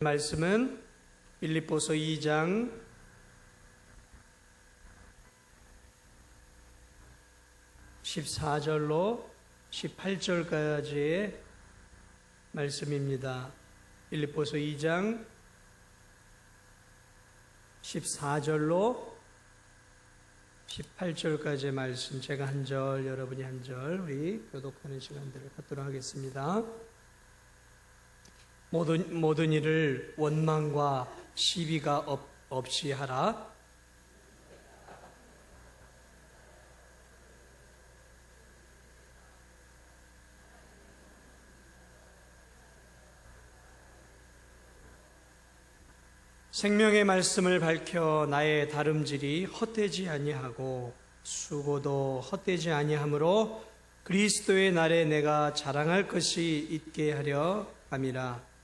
말씀은 빌립보서 2장 14절로 18절까지의 말씀입니다. 빌립보서 2장 14절로 18절까지의 말씀, 제가 한 절, 여러분이 한 절, 우리 교독하는 시간들을 갖도록 하겠습니다. 모든 일을 원망과 시비가 없이 하라. 생명의 말씀을 밝혀 나의 다름질이 헛되지 아니하고 수고도 헛되지 아니하므로 그리스도의 날에 내가 자랑할 것이 있게 하려 함이라.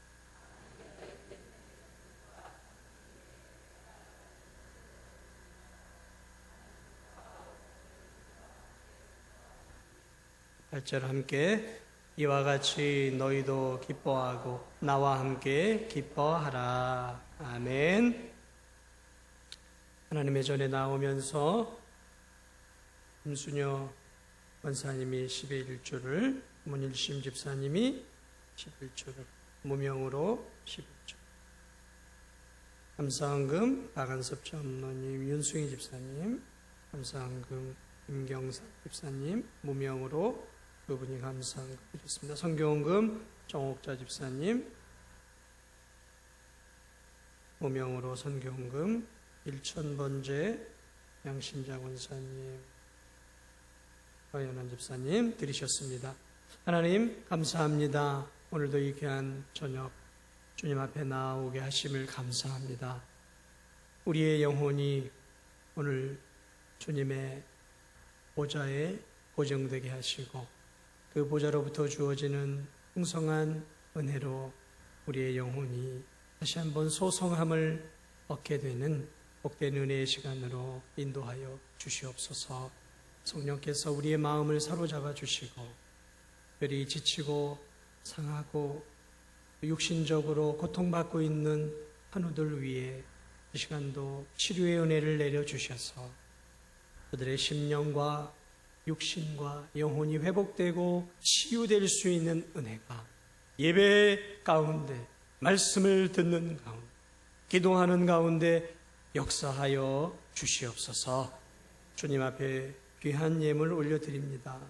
팔절 함께 이와 같이 너희도 기뻐하고 나와 함께 기뻐하라. 아멘. 하나님의 전에 나오면서 김순여 원사님이 11조를, 문일심 집사님이 11조를, 무명으로 11조, 감사헌금 박한섭 전무님, 윤승희 집사님, 감사헌금 김경사 집사님, 무명으로 두 분이 감사헌금 드렸습니다. 성경헌금 정옥자 집사님, 무명으로 선교헌금 1,000번째 양신자 권사님, 허연한 집사님 드리셨습니다. 하나님 감사합니다. 오늘도 이 귀한 저녁 주님 앞에 나오게 하심을 감사합니다. 우리의 영혼이 오늘 주님의 보좌에 고정되게 하시고 그 보좌로부터 주어지는 풍성한 은혜로 우리의 영혼이 다시 한번 소성함을 얻게 되는 복된 은혜의 시간으로 인도하여 주시옵소서. 성령께서 우리의 마음을 사로잡아 주시고 특별히 지치고 상하고 육신적으로 고통받고 있는 환우들 위에 이 시간도 치료의 은혜를 내려주셔서 그들의 심령과 육신과 영혼이 회복되고 치유될 수 있는 은혜가 예배 가운데, 말씀을 듣는 가운데, 기도하는 가운데 역사하여 주시옵소서. 주님 앞에 귀한 예물 올려드립니다.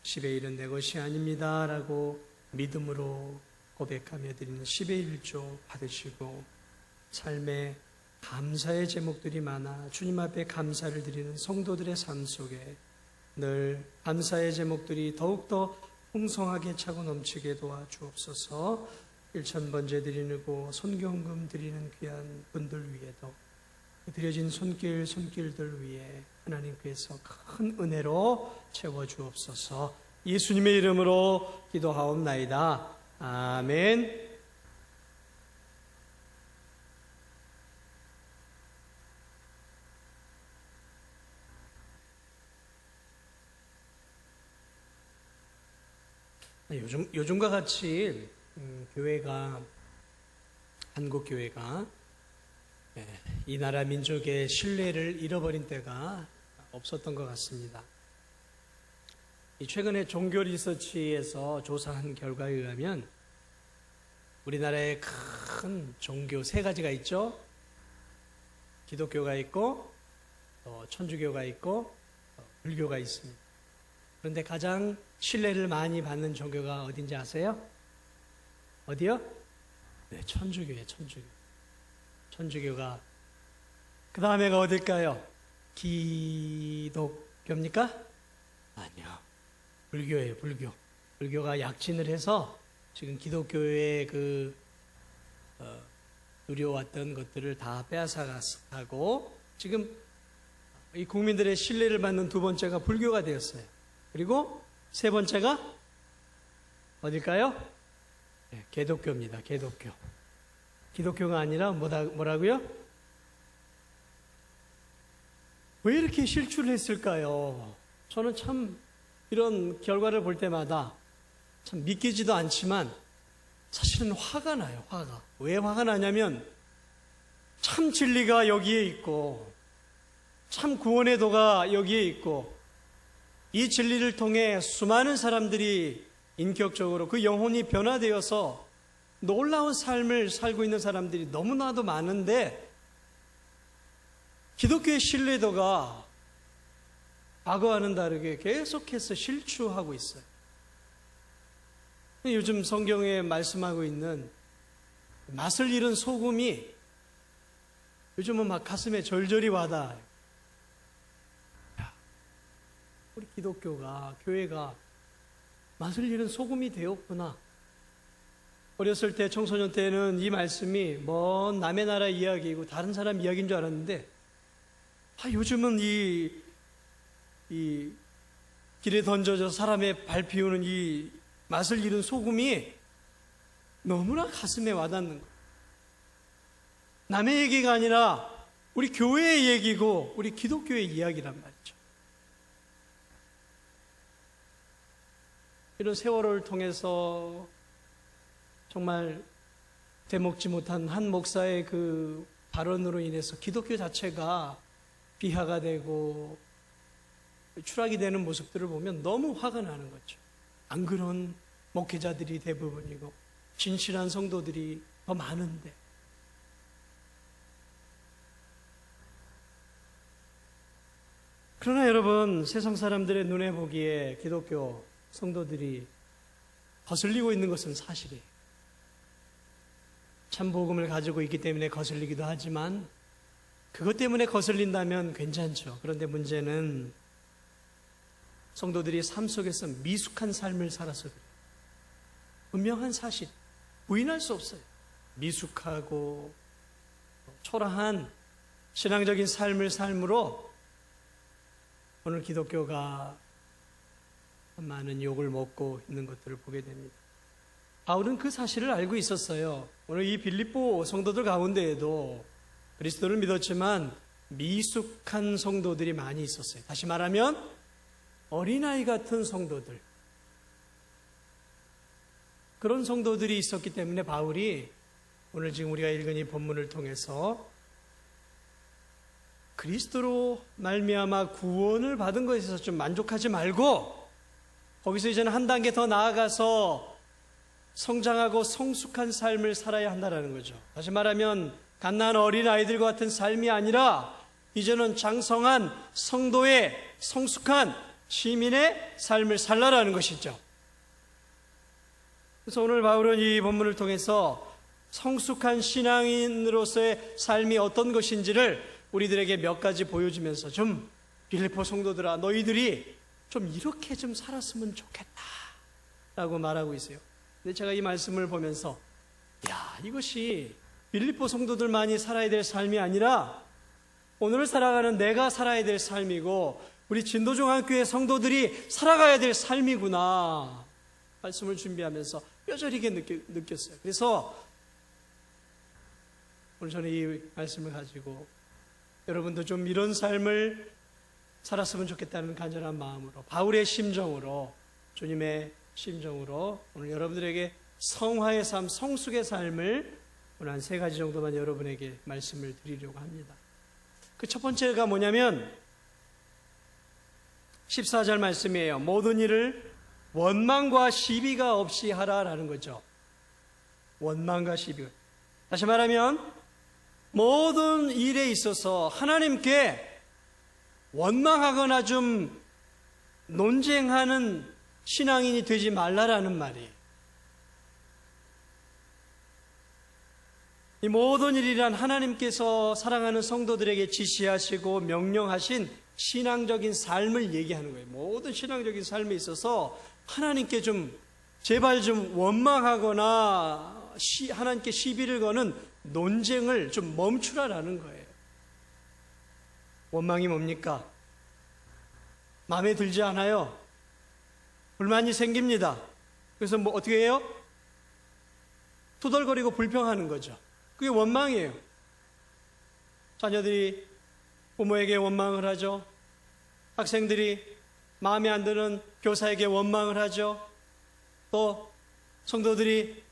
10의 1은 내 것이 아닙니다 라고 믿음으로 고백하며 드리는 10의 1조 받으시고 삶에 감사의 제목들이 많아 주님 앞에 감사를 드리는 성도들의 삶 속에 늘 감사의 제목들이 더욱더 풍성하게 차고 넘치게 도와주옵소서. 1,000번째 드리고 손경금 드리는 귀한 분들 위에도 드려진 손길들 위에 하나님께서 큰 은혜로 채워주옵소서. 예수님의 이름으로 기도하옵나이다. 아멘. 요즘과 같이 교회가, 한국 교회가 이 나라 민족의 신뢰를 잃어버린 때가 없었던 것 같습니다. 최근에 종교 리서치에서 조사한 결과에 의하면 우리나라에 큰 종교 세 가지가 있죠. 기독교가 있고 또 천주교가 있고 불교가 있습니다. 그런데 가장 신뢰를 많이 받는 종교가 어딘지 아세요? 어디요? 네, 천주교예요. 천주교가 그 다음에가 어딜까요? 기독교입니까? 아니요. 불교예요. 불교가 약진을 해서 지금 기독교의 누려왔던 것들을 다 빼앗아가고 지금 이 국민들의 신뢰를 받는 두 번째가 불교가 되었어요. 그리고 세 번째가 어딜까요? 네, 개독교입니다. 개독교. 기독교가 아니라 뭐라고요? 왜 이렇게 실추를 했을까요? 저는 참 이런 결과를 볼 때마다 참 믿기지도 않지만 사실은 화가 나요. 화가. 왜 화가 나냐면 참 진리가 여기에 있고 참 구원의 도가 여기에 있고 이 진리를 통해 수많은 사람들이 인격적으로 그 영혼이 변화되어서 놀라운 삶을 살고 있는 사람들이 너무나도 많은데 기독교의 신뢰도가 과거와는 다르게 계속해서 실추하고 있어요. 요즘 성경에 말씀하고 있는 맛을 잃은 소금이 요즘은 막 가슴에 절절히 와닿아요. 우리 기독교가, 교회가 맛을 잃은 소금이 되었구나. 어렸을 때, 청소년 때는 이 말씀이 먼 남의 나라 이야기이고 다른 사람 이야기인 줄 알았는데 요즘은 이 길에 던져져 사람의 발 피우는 이 맛을 잃은 소금이 너무나 가슴에 와닿는 거예요. 남의 얘기가 아니라 우리 교회의 얘기고 우리 기독교의 이야기란 말이죠. 이런 세월을 통해서 정말 되먹지 못한 한 목사의 그 발언으로 인해서 기독교 자체가 비하가 되고 추락이 되는 모습들을 보면 너무 화가 나는 거죠. 안 그런 목회자들이 대부분이고 진실한 성도들이 더 많은데 그러나 여러분 세상 사람들의 눈에 보기에 기독교 성도들이 거슬리고 있는 것은 사실이에요. 참 복음을 가지고 있기 때문에 거슬리기도 하지만 그것 때문에 거슬린다면 괜찮죠. 그런데 문제는 성도들이 삶 속에서 미숙한 삶을 살아서 그래요. 분명한 사실, 부인할 수 없어요. 미숙하고 초라한 신앙적인 삶을 삶으로 오늘 기독교가 많은 욕을 먹고 있는 것들을 보게 됩니다. 바울은 그 사실을 알고 있었어요. 오늘 이 빌립보 성도들 가운데에도 그리스도를 믿었지만 미숙한 성도들이 많이 있었어요. 다시 말하면 어린아이 같은 성도들, 그런 성도들이 있었기 때문에 바울이 오늘 지금 우리가 읽은 이 본문을 통해서 그리스도로 말미암아 구원을 받은 것에 있어서 좀 만족하지 말고 거기서 이제는 한 단계 더 나아가서 성장하고 성숙한 삶을 살아야 한다는 거죠. 다시 말하면 갓난 어린아이들과 같은 삶이 아니라 이제는 장성한 성도의 성숙한 시민의 삶을 살라라는 것이죠. 그래서 오늘 바울은 이 본문을 통해서 성숙한 신앙인으로서의 삶이 어떤 것인지를 우리들에게 몇 가지 보여주면서 좀 빌립보 성도들아 너희들이 좀 이렇게 좀 살았으면 좋겠다 라고 말하고 있어요. 근데 제가 이 말씀을 보면서 이것이 빌립보 성도들만이 살아야 될 삶이 아니라 오늘 살아가는 내가 살아야 될 삶이고 우리 진도종합교회 성도들이 살아가야 될 삶이구나 말씀을 준비하면서 뼈저리게 느꼈어요. 그래서 오늘 저는 이 말씀을 가지고 여러분도 좀 이런 삶을 살았으면 좋겠다는 간절한 마음으로 바울의 심정으로 주님의 심정으로 오늘 여러분들에게 성화의 삶, 성숙의 삶을 오늘 한 3가지 정도만 여러분에게 말씀을 드리려고 합니다. 그 첫 번째가 뭐냐면 14절 말씀이에요. 모든 일을 원망과 시비가 없이 하라라는 거죠. 원망과 시비. 다시 말하면 모든 일에 있어서 하나님께 원망하거나 좀 논쟁하는 신앙인이 되지 말라라는 말이에요. 이 모든 일이란 하나님께서 사랑하는 성도들에게 지시하시고 명령하신 신앙적인 삶을 얘기하는 거예요. 모든 신앙적인 삶에 있어서 하나님께 좀 제발 좀 원망하거나 하나님께 시비를 거는 논쟁을 좀 멈추라라는 거예요. 원망이 뭡니까? 마음에 들지 않아요. 불만이 생깁니다. 그래서 뭐 어떻게 해요? 투덜거리고 불평하는 거죠. 그게 원망이에요. 자녀들이 부모에게 원망을 하죠. 학생들이 마음에 안 드는 교사에게 원망을 하죠. 또 성도들이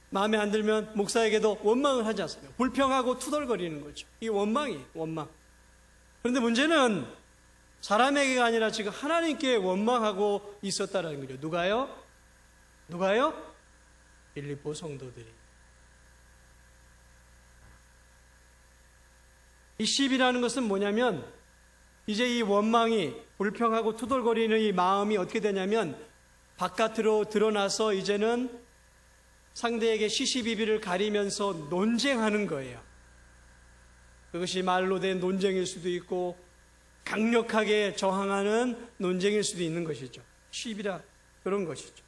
마음에 안 들면 목사에게도 원망을 하지 않습니까? 불평하고 투덜거리는 거죠. 이게 원망이에요. 원망. 그런데 문제는 사람에게가 아니라 지금 하나님께 원망하고 있었다라는 거죠. 누가요? 빌립보 성도들이. 이 시비라는 것은 뭐냐면, 이제 이 원망이, 불평하고 투덜거리는 이 마음이 어떻게 되냐면 바깥으로 드러나서 이제는 상대에게 시시비비를 가리면서 논쟁하는 거예요. 그것이 말로 된 논쟁일 수도 있고 강력하게 저항하는 논쟁일 수도 있는 것이죠. 시비라 그런 것이죠.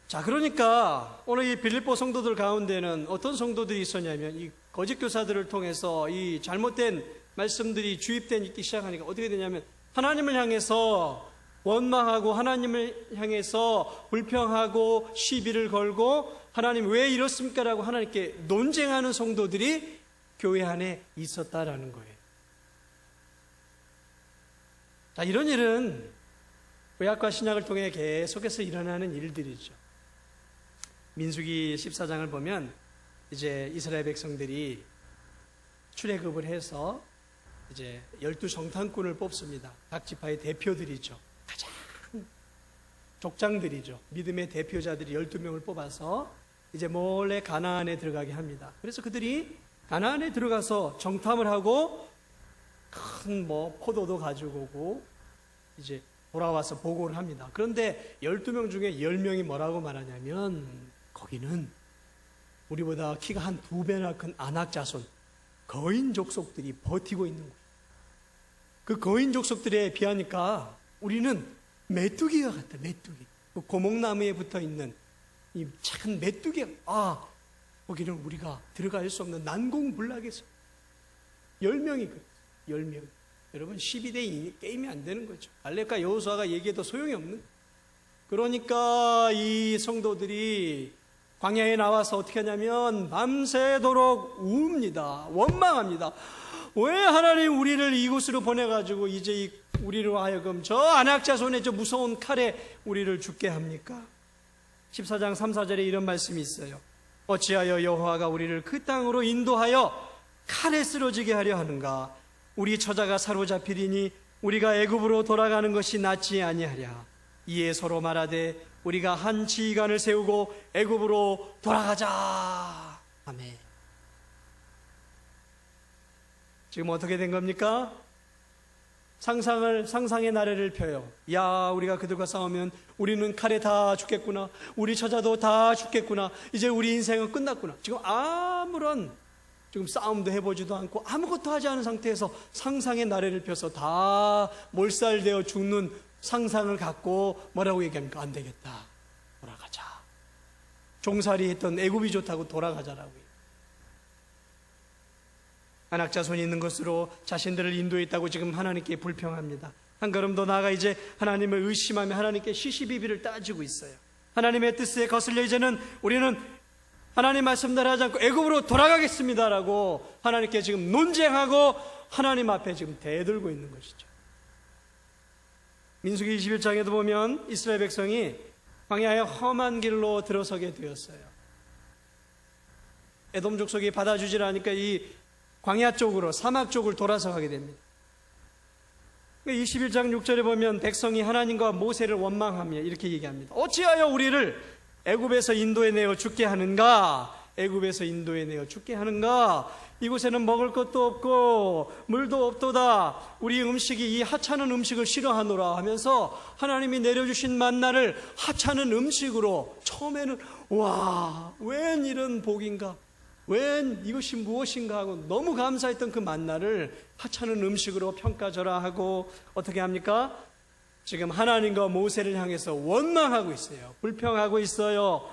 자, 그러니까 오늘 이 빌립보 성도들 가운데는 어떤 성도들이 있었냐면, 이 거짓 교사들을 통해서 이 잘못된 말씀들이 주입되기 시작하니까 어떻게 되냐면, 하나님을 향해서 원망하고 하나님을 향해서 불평하고 시비를 걸고 하나님 왜 이렇습니까? 라고 하나님께 논쟁하는 성도들이 교회 안에 있었다라는 거예요. 자, 이런 일은 구약과 신약을 통해 계속해서 일어나는 일들이죠. 민수기 14장을 보면 이제 이스라엘 백성들이 출애굽을 해서 이제 12정탐꾼을 뽑습니다. 각 지파의 대표들이죠. 가장 족장들이죠. 믿음의 대표자들이 12명을 뽑아서 이제 몰래 가나안에 들어가게 합니다. 그래서 그들이 가나안에 들어가서 정탐을 하고 큰 포도도 가지고 오고 이제 돌아와서 보고를 합니다. 그런데 12명 중에 10명이 뭐라고 말하냐면, 거기는 우리보다 키가 한 2배나 큰 아낙 자손, 거인 족속들이 버티고 있는 거예요. 그 거인 족속들에 비하니까 우리는 메뚜기가 같다. 메뚜기. 그 고목나무에 붙어 있는 이 작은 메뚜기. 거기는 우리가 들어갈 수 없는 난공불락에서 10명이 그랬어요. 10명. 여러분, 12대 2 게임이 안 되는 거죠. 갈렙과 여호수아가 얘기해도 소용이 없는. 그러니까 이 성도들이 광야에 나와서 어떻게 하냐면 밤새도록 웁니다. 원망합니다. 왜 하나님 우리를 이곳으로 보내가지고 이제 우리로 하여금 저 안악자손의 저 무서운 칼에 우리를 죽게 합니까? 14장 3, 4절에 이런 말씀이 있어요. 어찌하여 여호와가 우리를 그 땅으로 인도하여 칼에 쓰러지게 하려 하는가? 우리 처자가 사로잡히리니 우리가 애굽으로 돌아가는 것이 낫지 아니하랴. 이에 서로 말하되 우리가 한 지휘관을 세우고 애굽으로 돌아가자. 아멘. 지금 어떻게 된 겁니까? 상상의 나래를 펴요. 야, 우리가 그들과 싸우면 우리는 칼에 다 죽겠구나. 우리 처자도 다 죽겠구나. 이제 우리 인생은 끝났구나. 지금 아무런 싸움도 해보지도 않고 아무것도 하지 않은 상태에서 상상의 나래를 펴서 다 몰살되어 죽는 상상을 갖고 뭐라고 얘기합니까? 안 되겠다. 돌아가자. 종살이 했던 애굽이 좋다고 돌아가자라고요. 안악자손이 있는 것으로 자신들을 인도했다고 지금 하나님께 불평합니다. 한 걸음 더 나아가 이제 하나님을 의심하며 하나님께 시시비비를 따지고 있어요. 하나님의 뜻에 거슬려 이제는 우리는 하나님 말씀대로 하지 않고 애굽으로 돌아가겠습니다라고 하나님께 지금 논쟁하고 하나님 앞에 지금 대들고 있는 것이죠. 민수기 21장에도 보면 이스라엘 백성이 광야의 험한 길로 들어서게 되었어요. 에돔 족속이 받아주질 않으니까 이 광야 쪽으로, 사막 쪽을 돌아서 가게 됩니다. 21장 6절에 보면 백성이 하나님과 모세를 원망하며 이렇게 얘기합니다. 어찌하여 우리를 애굽에서 인도해내어 죽게 하는가? 애굽에서 인도해내어 죽게 하는가? 이곳에는 먹을 것도 없고 물도 없도다. 우리 음식이 이 하찮은 음식을 싫어하노라 하면서 하나님이 내려주신 만나를 하찮은 음식으로, 처음에는 와, 웬 이런 복인가? 웬 이것이 무엇인가 하고 너무 감사했던 그 만나를 하찮은 음식으로 평가절하하고 어떻게 합니까? 지금 하나님과 모세를 향해서 원망하고 있어요. 불평하고 있어요.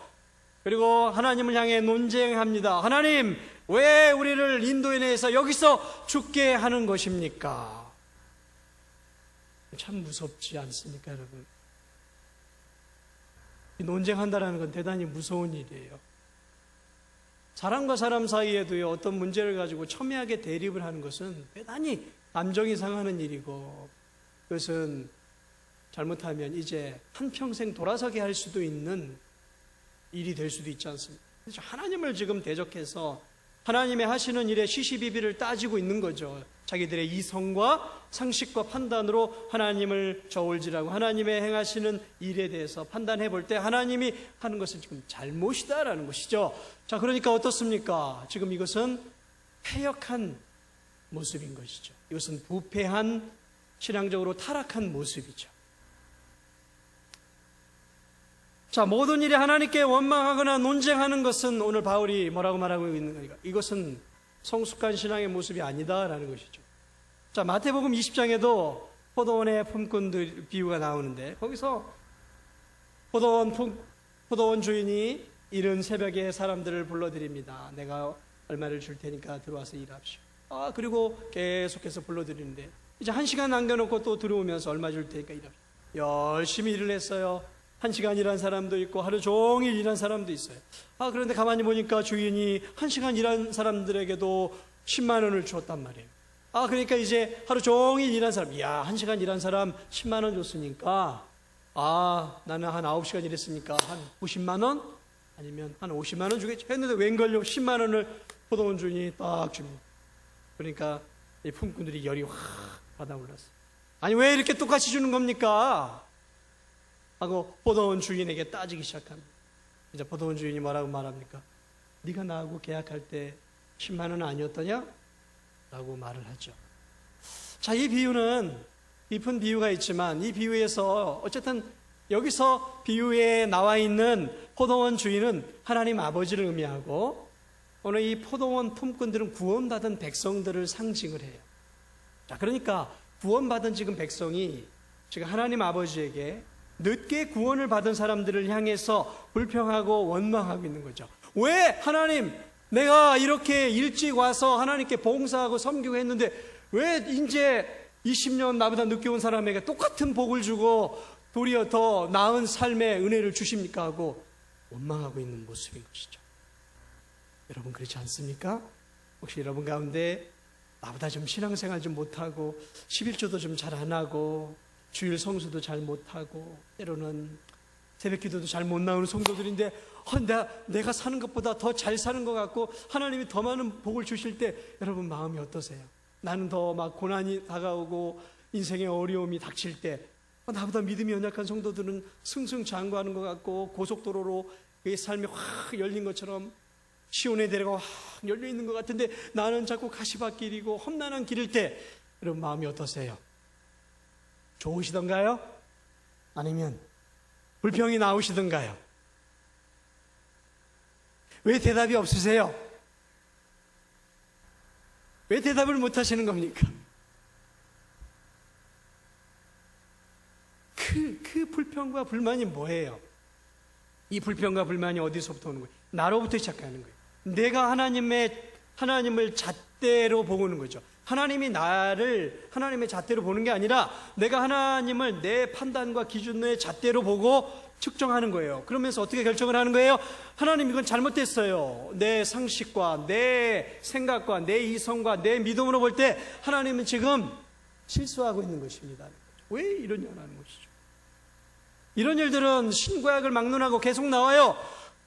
그리고 하나님을 향해 논쟁합니다. 하나님, 왜 우리를 인도해내서 여기서 죽게 하는 것입니까? 참 무섭지 않습니까, 여러분? 논쟁한다는 건 대단히 무서운 일이에요. 사람과 사람 사이에도요, 어떤 문제를 가지고 첨예하게 대립을 하는 것은 대단히 감정이 상하는 일이고, 그것은 잘못하면 이제 한평생 돌아서게 할 수도 있는 일이 될 수도 있지 않습니까? 하나님을 지금 대적해서 하나님의 하시는 일에 시시비비를 따지고 있는 거죠. 자기들의 이성과 상식과 판단으로 하나님을 저울질하고 하나님의 행하시는 일에 대해서 판단해 볼 때 하나님이 하는 것은 지금 잘못이다라는 것이죠. 자, 그러니까 어떻습니까? 지금 이것은 패역한 모습인 것이죠. 이것은 부패한, 신앙적으로 타락한 모습이죠. 자, 모든 일에 하나님께 원망하거나 논쟁하는 것은 오늘 바울이 뭐라고 말하고 있는 거니까 이것은 성숙한 신앙의 모습이 아니다라는 것이죠. 자, 마태복음 20장에도 포도원의 품꾼들 비유가 나오는데 거기서 포도원 주인이 이른 새벽에 사람들을 불러드립니다. 내가 얼마를 줄 테니까 들어와서 일합시오. 그리고 계속해서 불러드리는데 이제 1시간 남겨놓고 또 들어오면서 얼마 줄 테니까 일합시오. 열심히 일을 했어요. 1시간 일한 사람도 있고 하루 종일 일한 사람도 있어요. 그런데 가만히 보니까 주인이 1시간 일한 사람들에게도 10만 원을 줬단 말이에요. 그러니까 이제 하루 종일 일한 사람, 1시간 일한 사람 10만 원 줬으니까 나는 한 9시간 일했으니까 한 90만 원? 아니면 한 50만 원 주겠지 했는데 웬걸요 10만 원을 포도원 주인이 딱 줍니다. 그러니까 이 품꾼들이 열이 확 받아올랐어요. 아니 왜 이렇게 똑같이 주는 겁니까? 하고 포도원 주인에게 따지기 시작합니다. 이제 포도원 주인이 뭐라고 말합니까? 네가 나하고 계약할 때 10만 원 아니었더냐? 라고 말을 하죠. 자, 이 비유는 깊은 비유가 있지만 이 비유에서 어쨌든 여기서 비유에 나와 있는 포도원 주인은 하나님 아버지를 의미하고 오늘 이 포도원 품꾼들은 구원받은 백성들을 상징을 해요. 자, 그러니까 구원받은 지금 백성이 지금 하나님 아버지에게 늦게 구원을 받은 사람들을 향해서 불평하고 원망하고 있는 거죠. 왜 하나님, 내가 이렇게 일찍 와서 하나님께 봉사하고 섬기고 했는데 왜 이제 20년 나보다 늦게 온 사람에게 똑같은 복을 주고 도리어 더 나은 삶의 은혜를 주십니까? 하고 원망하고 있는 모습인 것이죠. 여러분 그렇지 않습니까? 혹시 여러분 가운데 나보다 좀 신앙생활 좀 못하고 11조도 좀 잘 안 하고 주일 성수도 잘 못하고 때로는 새벽기도도 잘 못 나오는 성도들인데 내가 사는 것보다 더 잘 사는 것 같고 하나님이 더 많은 복을 주실 때 여러분 마음이 어떠세요? 나는 더 막 고난이 다가오고 인생의 어려움이 닥칠 때 나보다 믿음이 연약한 성도들은 승승장구하는 것 같고 고속도로로 그의 삶이 확 열린 것처럼 시온의 대로가 확 열려 있는 것 같은데 나는 자꾸 가시밭길이고 험난한 길일 때 여러분 마음이 어떠세요? 좋으시던가요? 아니면 불평이 나오시던가요? 왜 대답이 없으세요? 왜 대답을 못 하시는 겁니까? 그 불평과 불만이 뭐예요? 이 불평과 불만이 어디서부터 오는 거예요? 나로부터 시작하는 거예요. 내가 하나님을 잣대로 보는 거죠. 하나님이 나를 하나님의 잣대로 보는 게 아니라 내가 하나님을 내 판단과 기준의 잣대로 보고 측정하는 거예요. 그러면서 어떻게 결정을 하는 거예요? 하나님 이건 잘못됐어요. 내 상식과 내 생각과 내 이성과 내 믿음으로 볼 때 하나님은 지금 실수하고 있는 것입니다. 왜 이런 일을 하는 것이죠? 이런 일들은 신구약을 막론하고 계속 나와요.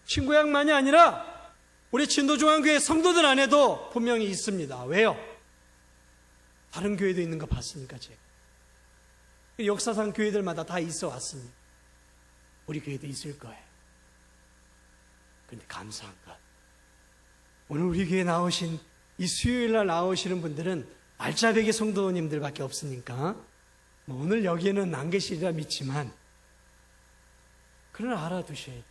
신구약만이 아니라 우리 진도중앙교회 성도들 안에도 분명히 있습니다. 왜요? 다른 교회도 있는 거 봤으니까 제가. 역사상 교회들마다 다 있어 왔습니다. 우리 교회도 있을 거예요. 그런데 감사한 것, 오늘 우리 교회에 나오신 이 수요일날 나오시는 분들은 알짜배기 성도님들밖에 없으니까 오늘 여기에는 안 계시리라 믿지만 그러나 알아두셔야 돼요.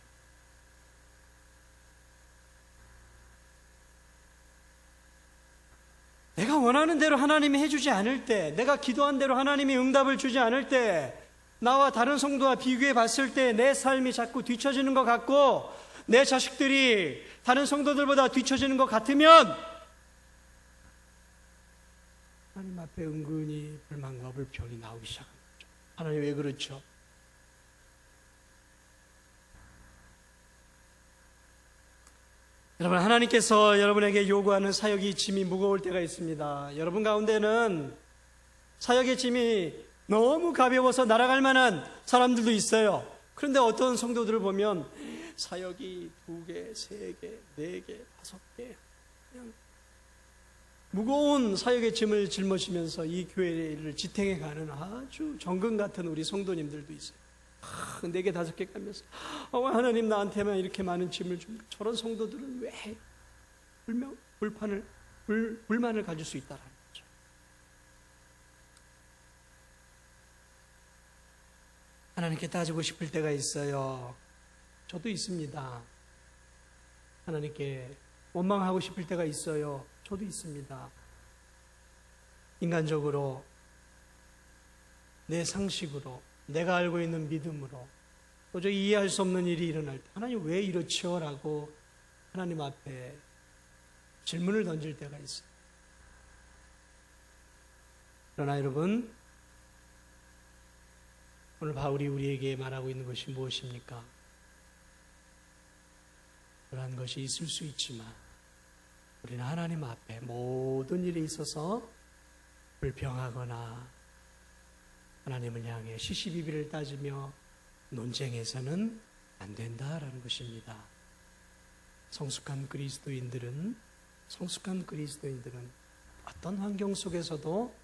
내가 원하는 대로 하나님이 해주지 않을 때, 내가 기도한 대로 하나님이 응답을 주지 않을 때, 나와 다른 성도와 비교해 봤을 때 내 삶이 자꾸 뒤처지는 것 같고 내 자식들이 다른 성도들보다 뒤처지는 것 같으면 하나님 앞에 은근히 불만과 불평이 나오기 시작합니다. 하나님 왜 그렇죠? 여러분, 하나님께서 여러분에게 요구하는 사역이 짐이 무거울 때가 있습니다. 여러분 가운데는 사역의 짐이 너무 가벼워서 날아갈 만한 사람들도 있어요. 그런데 어떤 성도들을 보면 사역이 2개, 3개, 4개, 5개 그냥 무거운 사역의 짐을 짊어지면서 이 교회를 지탱해 가는 아주 정금 같은 우리 성도님들도 있어요. 4개, 5개 가면서 하나님 나한테만 이렇게 많은 짐을 줍니까? 저런 성도들은 왜 불만을 가질 수 있다라는 거죠. 하나님께 따지고 싶을 때가 있어요. 저도 있습니다. 하나님께 원망하고 싶을 때가 있어요. 저도 있습니다. 인간적으로, 내 상식으로, 내가 알고 있는 믿음으로 도저히 이해할 수 없는 일이 일어날 때 하나님 왜 이렇지요? 라고 하나님 앞에 질문을 던질 때가 있어요. 그러나 여러분, 오늘 바울이 우리에게 말하고 있는 것이 무엇입니까? 그러한 것이 있을 수 있지만 우리는 하나님 앞에 모든 일에 있어서 불평하거나 하나님을 향해 시시비비를 따지며 논쟁해서는 안 된다라는 것입니다. 성숙한 그리스도인들은 어떤 환경 속에서도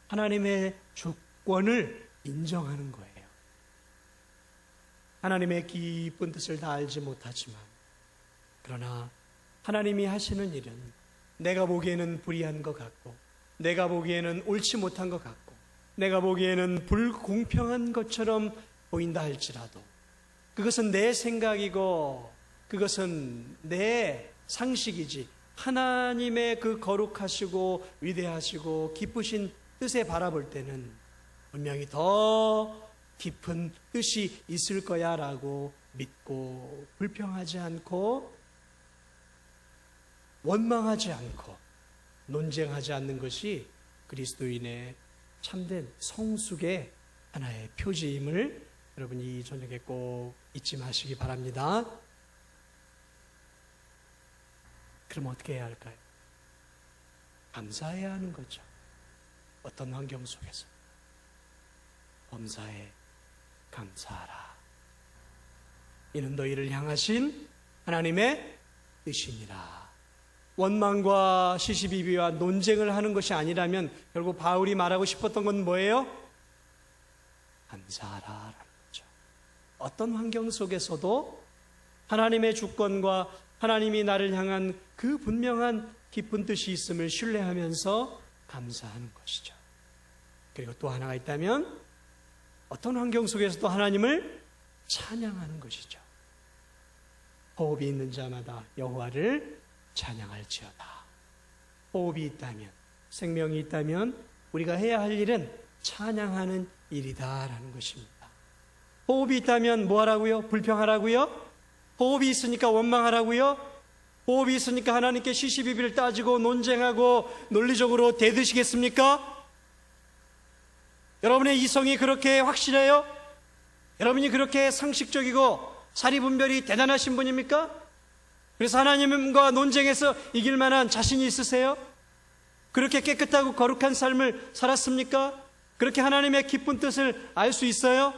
하나님의 주권을 인정하는 거예요. 하나님의 깊은 뜻을 다 알지 못하지만, 그러나 하나님이 하시는 일은 내가 보기에는 불의한 것 같고, 내가 보기에는 옳지 못한 것 같고, 내가 보기에는 불공평한 것처럼 보인다 할지라도 그것은 내 생각이고 그것은 내 상식이지 하나님의 그 거룩하시고 위대하시고 기쁘신 뜻에 바라볼 때는 분명히 더 깊은 뜻이 있을 거야 라고 믿고 불평하지 않고 원망하지 않고 논쟁하지 않는 것이 그리스도인의 참된 성숙의 하나의 표지임을 여러분이 이 저녁에 꼭 잊지 마시기 바랍니다. 그럼 어떻게 해야 할까요? 감사해야 하는 거죠. 어떤 환경 속에서 범사에 감사하라. 이는 너희를 향하신 하나님의 뜻이니라. 원망과 시시비비와 논쟁을 하는 것이 아니라면 결국 바울이 말하고 싶었던 건 뭐예요? 감사하라라는 거죠. 어떤 환경 속에서도 하나님의 주권과 하나님이 나를 향한 그 분명한 깊은 뜻이 있음을 신뢰하면서 감사하는 것이죠. 그리고 또 하나가 있다면 어떤 환경 속에서도 하나님을 찬양하는 것이죠. 호흡이 있는 자마다 여호와를 찬양할지어다. 호흡이 있다면, 생명이 있다면 우리가 해야 할 일은 찬양하는 일이다라는 것입니다. 호흡이 있다면 뭐 하라고요? 불평하라고요? 호흡이 있으니까 원망하라고요? 호흡이 있으니까 하나님께 시시비비를 따지고 논쟁하고 논리적으로 대드시겠습니까? 여러분의 이성이 그렇게 확실해요? 여러분이 그렇게 상식적이고 사리분별이 대단하신 분입니까? 그래서 하나님과 논쟁해서 이길 만한 자신이 있으세요? 그렇게 깨끗하고 거룩한 삶을 살았습니까? 그렇게 하나님의 깊은 뜻을 알 수 있어요?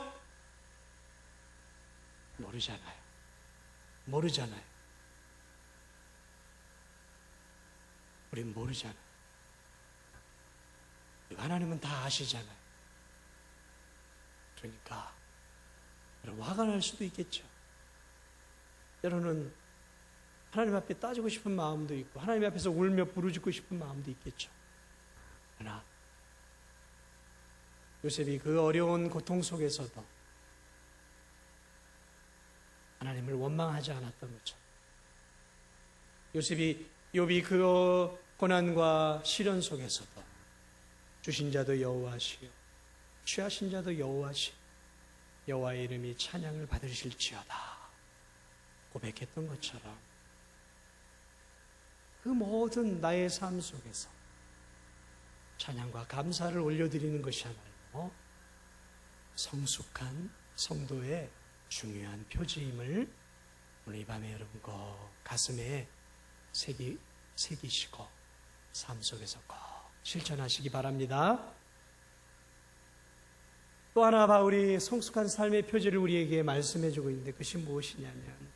모르잖아요. 우린 모르잖아요. 하나님은 다 아시잖아요. 그러니까 여러분 화가 날 수도 있겠죠. 때로는 하나님 앞에 따지고 싶은 마음도 있고 하나님 앞에서 울며 부르짖고 싶은 마음도 있겠죠. 그러나 요셉이 그 어려운 고통 속에서도 하나님을 원망하지 않았던 거죠. 욥이 그 고난과 시련 속에서도 주신 자도 여호와시요 취하신 자도 여호와시요 여호와의 이름이 찬양을 받으실지어다 고백했던 것처럼 그 모든 나의 삶 속에서 찬양과 감사를 올려드리는 것이야말로 성숙한 성도의 중요한 표지임을 오늘 이 밤에 여러분 꼭 가슴에 새기시고 삶 속에서 꼭 실천하시기 바랍니다. 또 하나 바울이 성숙한 삶의 표지를 우리에게 말씀해주고 있는데 그것이 무엇이냐면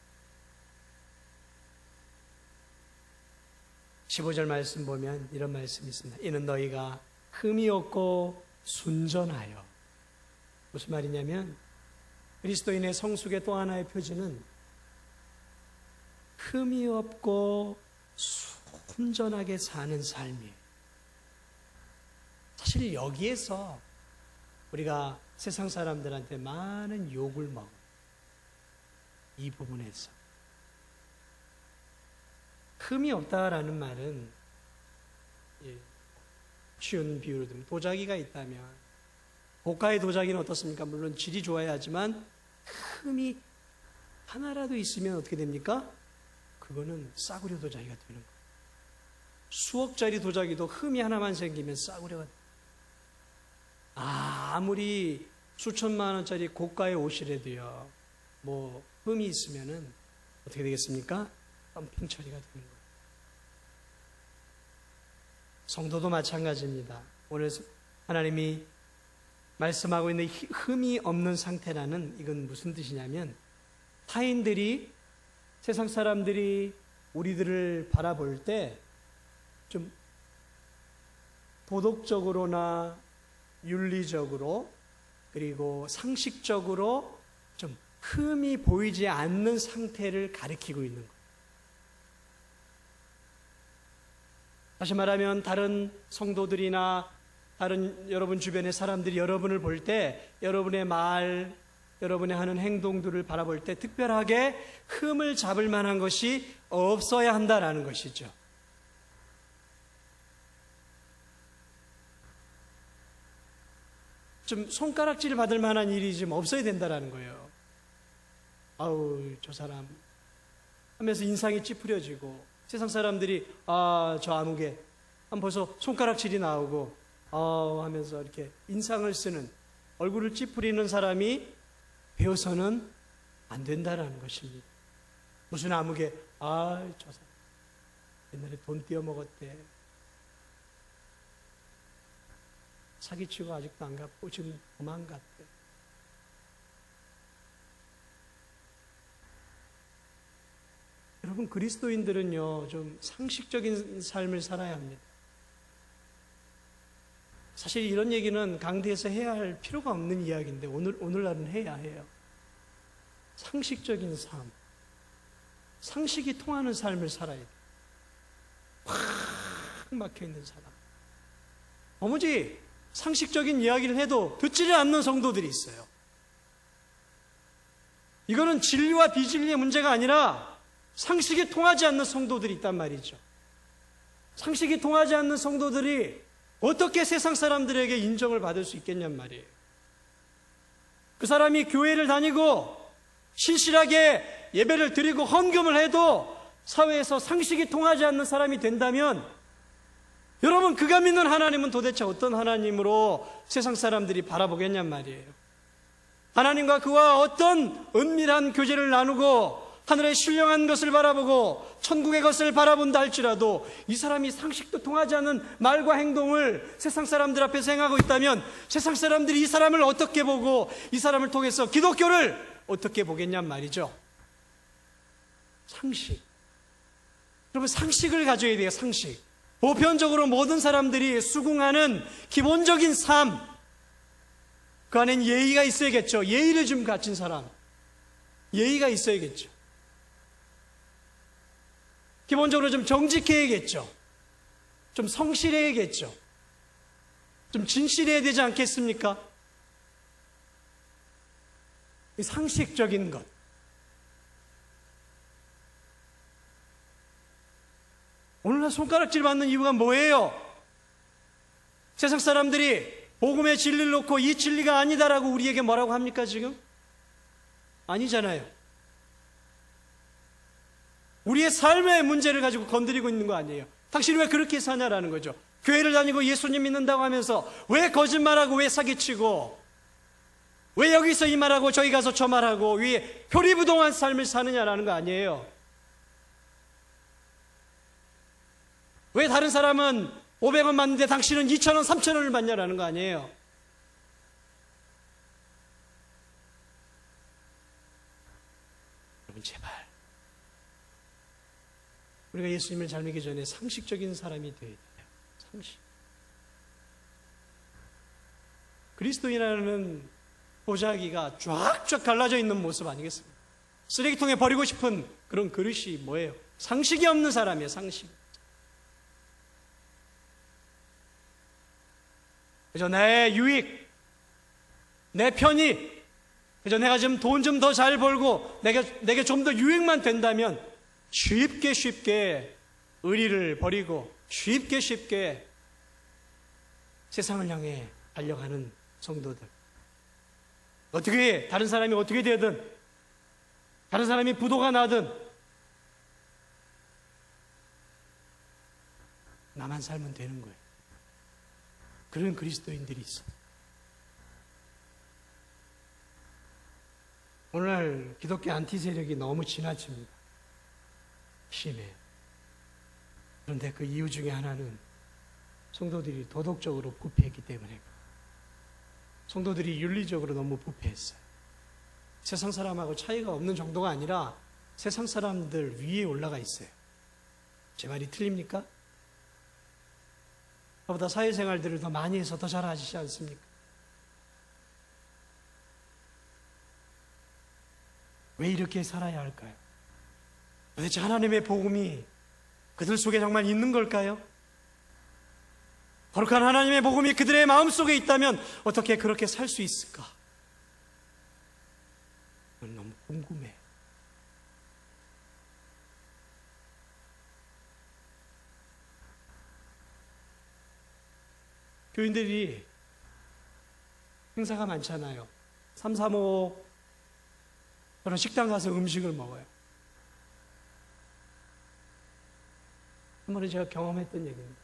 15절 말씀 보면 이런 말씀이 있습니다. 이는 너희가 흠이 없고 순전하여. 무슨 말이냐면 그리스도인의 성숙의 또 하나의 표지는 흠이 없고 순전하게 사는 삶이에요. 사실 여기에서 우리가 세상 사람들한테 많은 욕을 먹어요. 이 부분에서. 흠이 없다라는 말은 쉬운 비유로 들면 도자기가 있다면 고가의 도자기는 어떻습니까? 물론 질이 좋아야 하지만 흠이 하나라도 있으면 어떻게 됩니까? 그거는 싸구려 도자기가 되는 거예요. 수억짜리 도자기도 흠이 하나만 생기면 싸구려가 돼요. 아무리 수천만 원짜리 고가의 옷이라도요, 뭐 흠이 있으면은 어떻게 되겠습니까? 덤핑 처리가 되는 거예요. 성도도 마찬가지입니다. 오늘 하나님이 말씀하고 있는 흠이 없는 상태라는 이건 무슨 뜻이냐면 타인들이 세상 사람들이 우리들을 바라볼 때 좀 도덕적으로나 윤리적으로 그리고 상식적으로 좀 흠이 보이지 않는 상태를 가리키고 있는 거예요. 다시 말하면 다른 성도들이나 다른 여러분 주변의 사람들이 여러분을 볼 때 여러분의 말, 여러분의 하는 행동들을 바라볼 때 특별하게 흠을 잡을 만한 것이 없어야 한다라는 것이죠. 좀 손가락질 받을 만한 일이 좀 없어야 된다라는 거예요. 아우, 저 사람 하면서 인상이 찌푸려지고 세상 사람들이 저 아무개 한 벌써 손가락질이 나오고 하면서 이렇게 인상을 쓰는 얼굴을 찌푸리는 사람이 되어서는 안 된다라는 것입니다. 무슨 아무개 저 사람 옛날에 돈 띄어먹었대. 사기치고 아직도 안 갚고 지금 도망갔대. 여러분 그리스도인들은요 좀 상식적인 삶을 살아야 합니다. 사실 이런 얘기는 강대에서 해야 할 필요가 없는 이야기인데 오늘날은 해야 해요. 상식적인 삶, 상식이 통하는 삶을 살아야 돼요. 확 막혀있는 사람. 도무지 상식적인 이야기를 해도 듣지를 않는 성도들이 있어요. 이거는 진리와 비진리의 문제가 아니라 상식이 통하지 않는 성도들이 있단 말이죠. 상식이 통하지 않는 성도들이 어떻게 세상 사람들에게 인정을 받을 수 있겠냔 말이에요. 그 사람이 교회를 다니고 신실하게 예배를 드리고 헌금을 해도 사회에서 상식이 통하지 않는 사람이 된다면 여러분 그가 믿는 하나님은 도대체 어떤 하나님으로 세상 사람들이 바라보겠냔 말이에요. 하나님과 그와 어떤 은밀한 교제를 나누고 하늘의 신령한 것을 바라보고 천국의 것을 바라본다 할지라도 이 사람이 상식도 통하지 않는 말과 행동을 세상 사람들 앞에서 행하고 있다면 세상 사람들이 이 사람을 어떻게 보고 이 사람을 통해서 기독교를 어떻게 보겠냔 말이죠. 상식. 여러분 상식을 가져야 돼요. 상식. 보편적으로 모든 사람들이 수긍하는 기본적인 삶, 그 안엔 예의가 있어야겠죠. 예의를 좀 갖춘 사람, 예의가 있어야겠죠. 기본적으로 좀 정직해야겠죠. 좀 성실해야겠죠. 좀 진실해야 되지 않겠습니까? 상식적인 것. 오늘날 손가락질 받는 이유가 뭐예요? 세상 사람들이 복음의 진리를 놓고 이 진리가 아니다라고 우리에게 뭐라고 합니까 지금? 아니잖아요. 우리의 삶의 문제를 가지고 건드리고 있는 거 아니에요. 당신이 왜 그렇게 사냐라는 거죠. 교회를 다니고 예수님 믿는다고 하면서 왜 거짓말하고 왜 사기치고 왜 여기서 이 말하고 저기 가서 저 말하고 왜 표리부동한 삶을 사느냐라는 거 아니에요. 왜 다른 사람은 500원 받는데 당신은 2,000원, 3,000원을 받냐라는 거 아니에요. 여러분 제발 우리가 예수님을 잘 믿기 전에 상식적인 사람이 되어야 돼요. 상식. 그리스도인이라는 보자기가 쫙쫙 갈라져 있는 모습 아니겠습니까? 쓰레기통에 버리고 싶은 그런 그릇이 뭐예요? 상식이 없는 사람이에요. 상식. 그래서 내 유익, 내 편의, 그래서 내가 좀 돈 좀 더 잘 벌고 내게 좀 더 유익만 된다면 쉽게 의리를 버리고 쉽게 세상을 향해 달려가는 성도들. 어떻게 다른 사람이 어떻게 되든, 다른 사람이 부도가 나든 나만 살면 되는 거예요. 그런 그리스도인들이 있어. 오늘날 기독교 안티 세력이 너무 지나칩니다. 심해요. 그런데 그 이유 중에 하나는 성도들이 도덕적으로 부패했기 때문에, 성도들이 윤리적으로 너무 부패했어요. 세상 사람하고 차이가 없는 정도가 아니라 세상 사람들 위에 올라가 있어요. 제 말이 틀립니까? 저보다 사회생활들을 더 많이 해서 더 잘하시지 않습니까? 왜 이렇게 살아야 할까요? 도대체 하나님의 복음이 그들 속에 정말 있는 걸까요? 거룩한 하나님의 복음이 그들의 마음속에 있다면 어떻게 그렇게 살 수 있을까? 그건 너무 궁금해. 교인들이 행사가 많잖아요. 3, 3, 5 그런 식당 가서 음식을 먹어요. 한 번은 제가 경험했던 얘기입니다.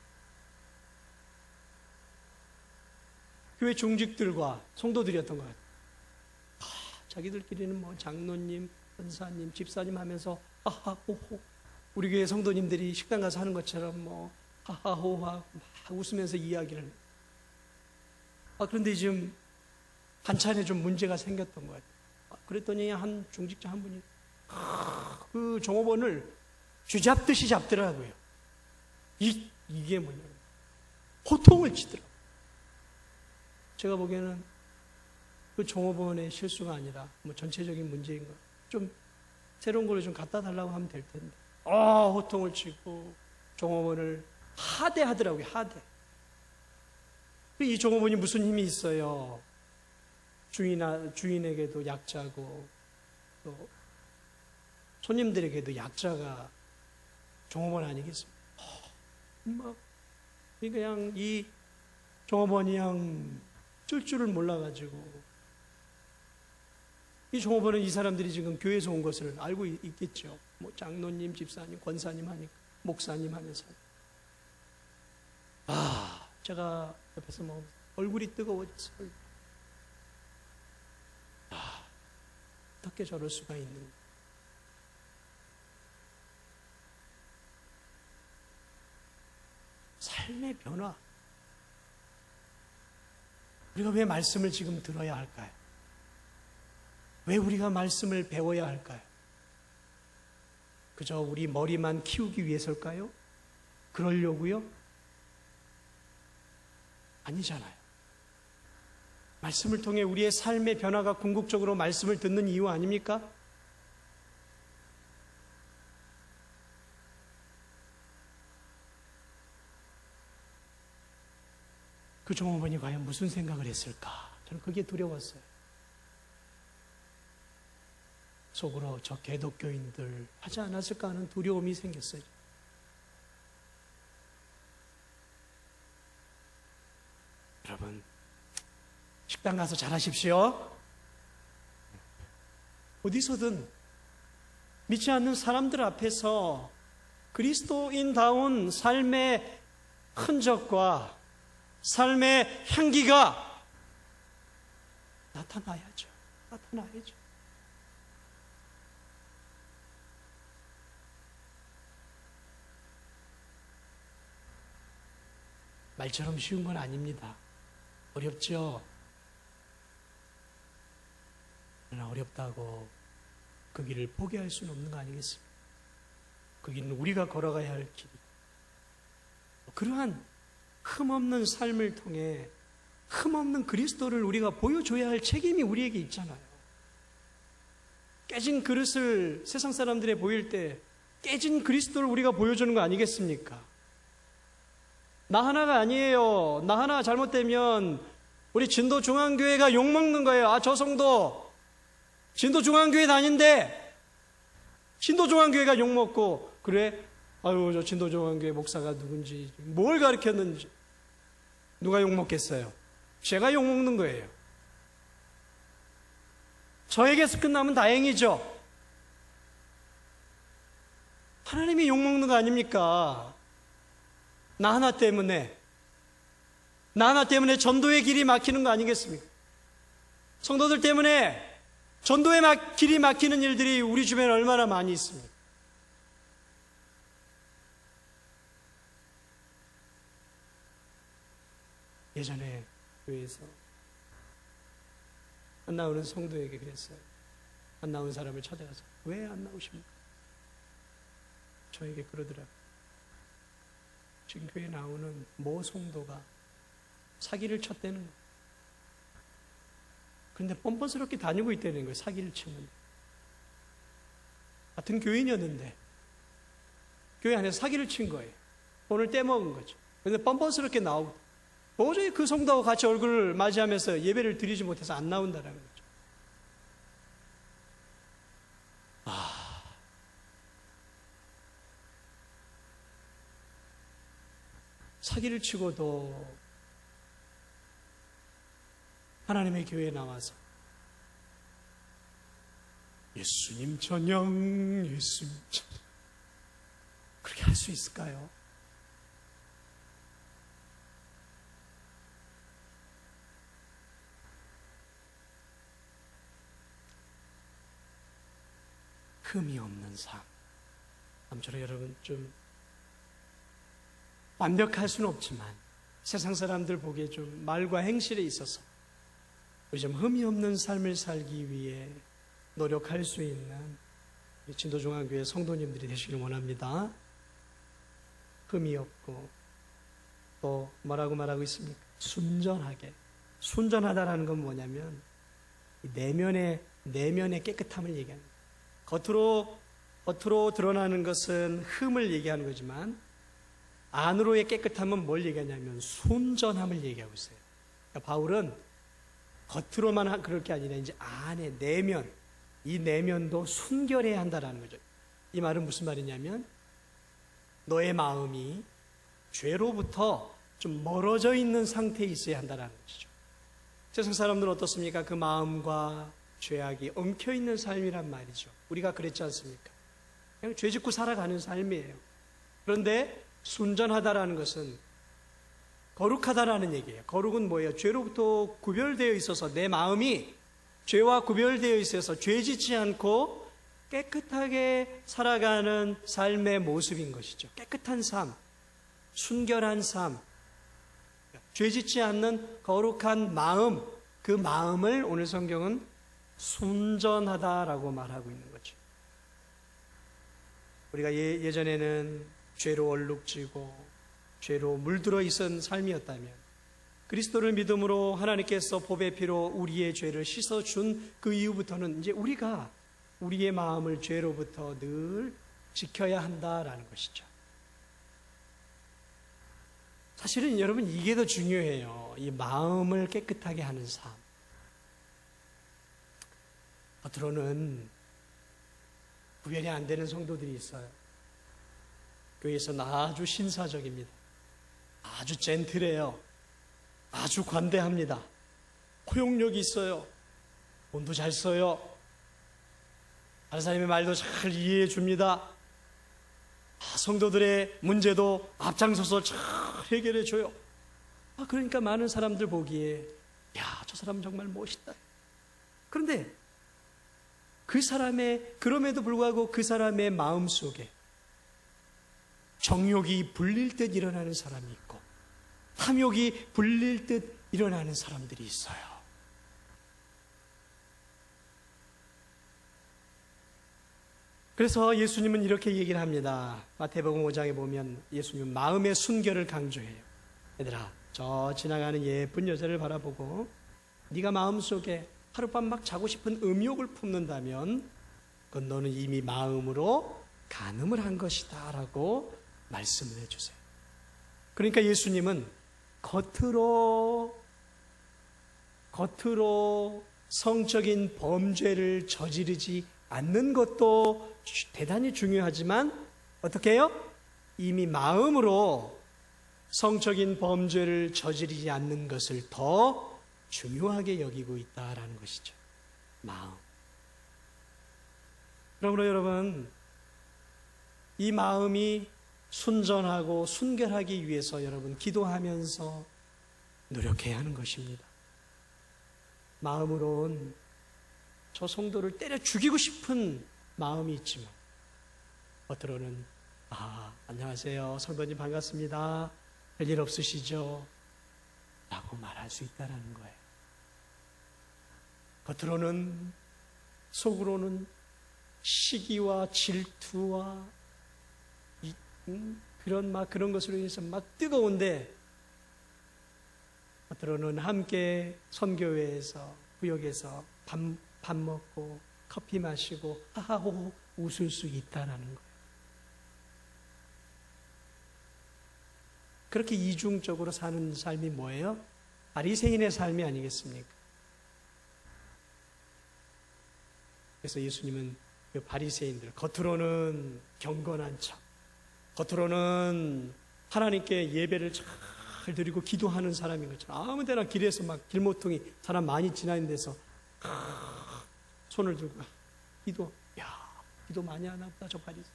교회 중직들과 성도들이었던 것 같아요. 자기들끼리는 뭐 장로님, 권사님, 집사님 하면서 하하호호, 우리 교회 성도님들이 식당 가서 하는 것처럼 뭐 하하호하 막 웃으면서 이야기를 해요. 그런데 지금 반찬에 좀 문제가 생겼던 것 같아요. 그랬더니 한 중직자 한 분이 그 종업원을 쥐잡듯이 잡더라고요. 이게 뭐냐면 호통을 치더라고요. 제가 보기에는 그 종업원의 실수가 아니라 뭐 전체적인 문제인 거, 좀 새로운 걸 좀 갖다 달라고 하면 될 텐데, 호통을 치고 종업원을 하대하더라고요. 하대. 이 종업원이 무슨 힘이 있어요? 주인에게도 약자고 또 손님들에게도 약자가 종업원 아니겠습니까? 막 그냥 이 종업원이 그냥 쓸 줄을 몰라가지고, 이 종업원은 이 사람들이 지금 교회에서 온 것을 알고 있겠죠. 뭐 장로님, 집사님, 권사님 하니까, 목사님 하면서. 제가 옆에서 뭐 얼굴이 뜨거워졌어요. 어떻게 저럴 수가 있는가. 삶의 변화. 우리가 왜 말씀을 지금 들어야 할까요? 왜 우리가 말씀을 배워야 할까요? 그저 우리 머리만 키우기 위해서일까요? 그러려고요? 아니잖아요. 말씀을 통해 우리의 삶의 변화가 궁극적으로 말씀을 듣는 이유 아닙니까? 그 종업원이 과연 무슨 생각을 했을까? 저는 그게 두려웠어요. 속으로 저 개독교인들 하지 않았을까 하는 두려움이 생겼어요. 여러분, 식당 가서 잘하십시오. 어디서든 믿지 않는 사람들 앞에서 그리스도인다운 삶의 흔적과 삶의 향기가 나타나야죠. 나타나야죠. 말처럼 쉬운 건 아닙니다. 어렵죠? 그러나 어렵다고 그 길을 포기할 수는 없는 거 아니겠습니까? 거기는 우리가 걸어가야 할 길이. 그러한 흠없는 삶을 통해 흠없는 그리스도를 우리가 보여줘야 할 책임이 우리에게 있잖아요. 깨진 그릇을 세상 사람들에 보일 때 깨진 그리스도를 우리가 보여주는 거 아니겠습니까? 나 하나가 아니에요. 나 하나 잘못되면 우리 진도중앙교회가 욕먹는 거예요. 아, 저 성도 진도중앙교회 다닌데 진도중앙교회가 욕먹고, 그래? 아유, 저 진도중앙교회 목사가 누군지, 뭘 가르쳤는지 누가 욕먹겠어요? 제가 욕먹는 거예요. 저에게서 끝나면 다행이죠. 하나님이 욕먹는 거 아닙니까? 나 하나 때문에 전도의 길이 막히는 거 아니겠습니까? 성도들 때문에 전도의 길이 막히는 일들이 우리 주변에 얼마나 많이 있습니까? 예전에 교회에서 안 나오는 성도에게 그랬어요. 안 나온 사람을 찾아가서 왜 안 나오십니까? 저에게 그러더라고요. 지금 교회에 나오는 모 성도가 사기를 쳤다는 거예요. 그런데 뻔뻔스럽게 다니고 있다는 거예요. 사기를 치는데. 같은 교인이었는데 교회 안에서 사기를 친 거예요. 돈을 떼먹은 거죠. 그런데 뻔뻔스럽게 나오고 도저히 그 성도하고 같이 얼굴을 맞이하면서 예배를 드리지 못해서 안 나온다는 거죠. 사기를 치고도 하나님의 교회에 나와서 예수님 전형, 예수님 전형, 그렇게 할 수 있을까요? 흠이 없는 삶. 아무쪼록 여러분 좀 완벽할 수는 없지만 세상 사람들 보기에 좀 말과 행실에 있어서 요즘 흠이 없는 삶을 살기 위해 노력할 수 있는 진도중앙교회 성도님들이 되시길 원합니다. 흠이 없고 또 뭐라고 말하고 있습니까? 순전하게. 순전하다라는 건 뭐냐면 내면의 깨끗함을 얘기합니다. 겉으로 드러나는 것은 흠을 얘기하는 거지만 안으로의 깨끗함은 뭘 얘기하냐면 순전함을 얘기하고 있어요. 그러니까 바울은 겉으로만 그럴 게 아니라 이제 안에 내면, 이 내면도 순결해야 한다라는 거죠. 이 말은 무슨 말이냐면 너의 마음이 죄로부터 좀 멀어져 있는 상태에 있어야 한다는 것이죠. 세상 사람들은 어떻습니까? 그 마음과 죄악이 엉켜있는 삶이란 말이죠. 우리가 그랬지 않습니까? 그냥 죄 짓고 살아가는 삶이에요. 그런데 순전하다라는 것은 거룩하다라는 얘기예요. 거룩은 뭐예요? 죄로부터 구별되어 있어서 내 마음이 죄와 구별되어 있어서 죄 짓지 않고 깨끗하게 살아가는 삶의 모습인 것이죠. 깨끗한 삶, 순결한 삶, 죄 짓지 않는 거룩한 마음, 그 마음을 오늘 성경은 순전하다라고 말하고 있는 거죠. 우리가 예전에는 죄로 얼룩지고 죄로 물들어 있은 삶이었다면 그리스도를 믿음으로 하나님께서 보배 피로 우리의 죄를 씻어준 그 이후부터는 이제 우리가 우리의 마음을 죄로부터 늘 지켜야 한다라는 것이죠. 사실은 여러분 이게 더 중요해요. 이 마음을 깨끗하게 하는 삶. 겉으로는 구별이 안 되는 성도들이 있어요. 교회에서는 아주 신사적입니다. 아주 젠틀해요. 아주 관대합니다. 포용력이 있어요. 돈도 잘 써요. 다른 사람의 말도 잘 이해해 줍니다. 성도들의 문제도 앞장서서 잘 해결해 줘요. 그러니까 많은 사람들 보기에 저 사람 정말 멋있다. 그런데 그럼에도 불구하고 그 사람의 마음속에 정욕이 불릴 듯 일어나는 사람이 있고 탐욕이 불릴 듯 일어나는 사람들이 있어요. 그래서 예수님은 이렇게 얘기를 합니다. 마태복음 5장에 보면 예수님은 마음의 순결을 강조해요. 얘들아, 저 지나가는 예쁜 여자를 바라보고 네가 마음속에 하룻밤 막 자고 싶은 음욕을 품는다면 그건 너는 이미 마음으로 간음을 한 것이다 라고 말씀을 해주세요. 그러니까 예수님은 겉으로 성적인 범죄를 저지르지 않는 것도 대단히 중요하지만 어떻게 해요? 이미 마음으로 성적인 범죄를 저지르지 않는 것을 더 중요하게 여기고 있다라는 것이죠. 마음. 그러므로 여러분, 이 마음이 순전하고 순결하기 위해서 여러분 기도하면서 노력해야 하는 것입니다. 마음으론 저 성도를 때려 죽이고 싶은 마음이 있지만 겉으로는 안녕하세요 성도님 반갑습니다, 별일 없으시죠? 라고 말할 수 있다는 거예요. 겉으로는, 속으로는 시기와 질투와 그런 것으로 인해서 막 뜨거운데 겉으로는 함께 선교회에서 구역에서 밥 먹고 커피 마시고 하하호호 웃을 수 있다는 거예요. 그렇게 이중적으로 사는 삶이 뭐예요? 바리새인의 삶이 아니겠습니까? 그래서 예수님은 그 바리새인들, 겉으로는 경건한 척, 겉으로는 하나님께 예배를 잘 드리고 기도하는 사람인 것처럼 아무 데나 길에서 막 길모퉁이 사람 많이 지나는 데서 손을 들고 기도 많이 하나 보다 저 바리새인.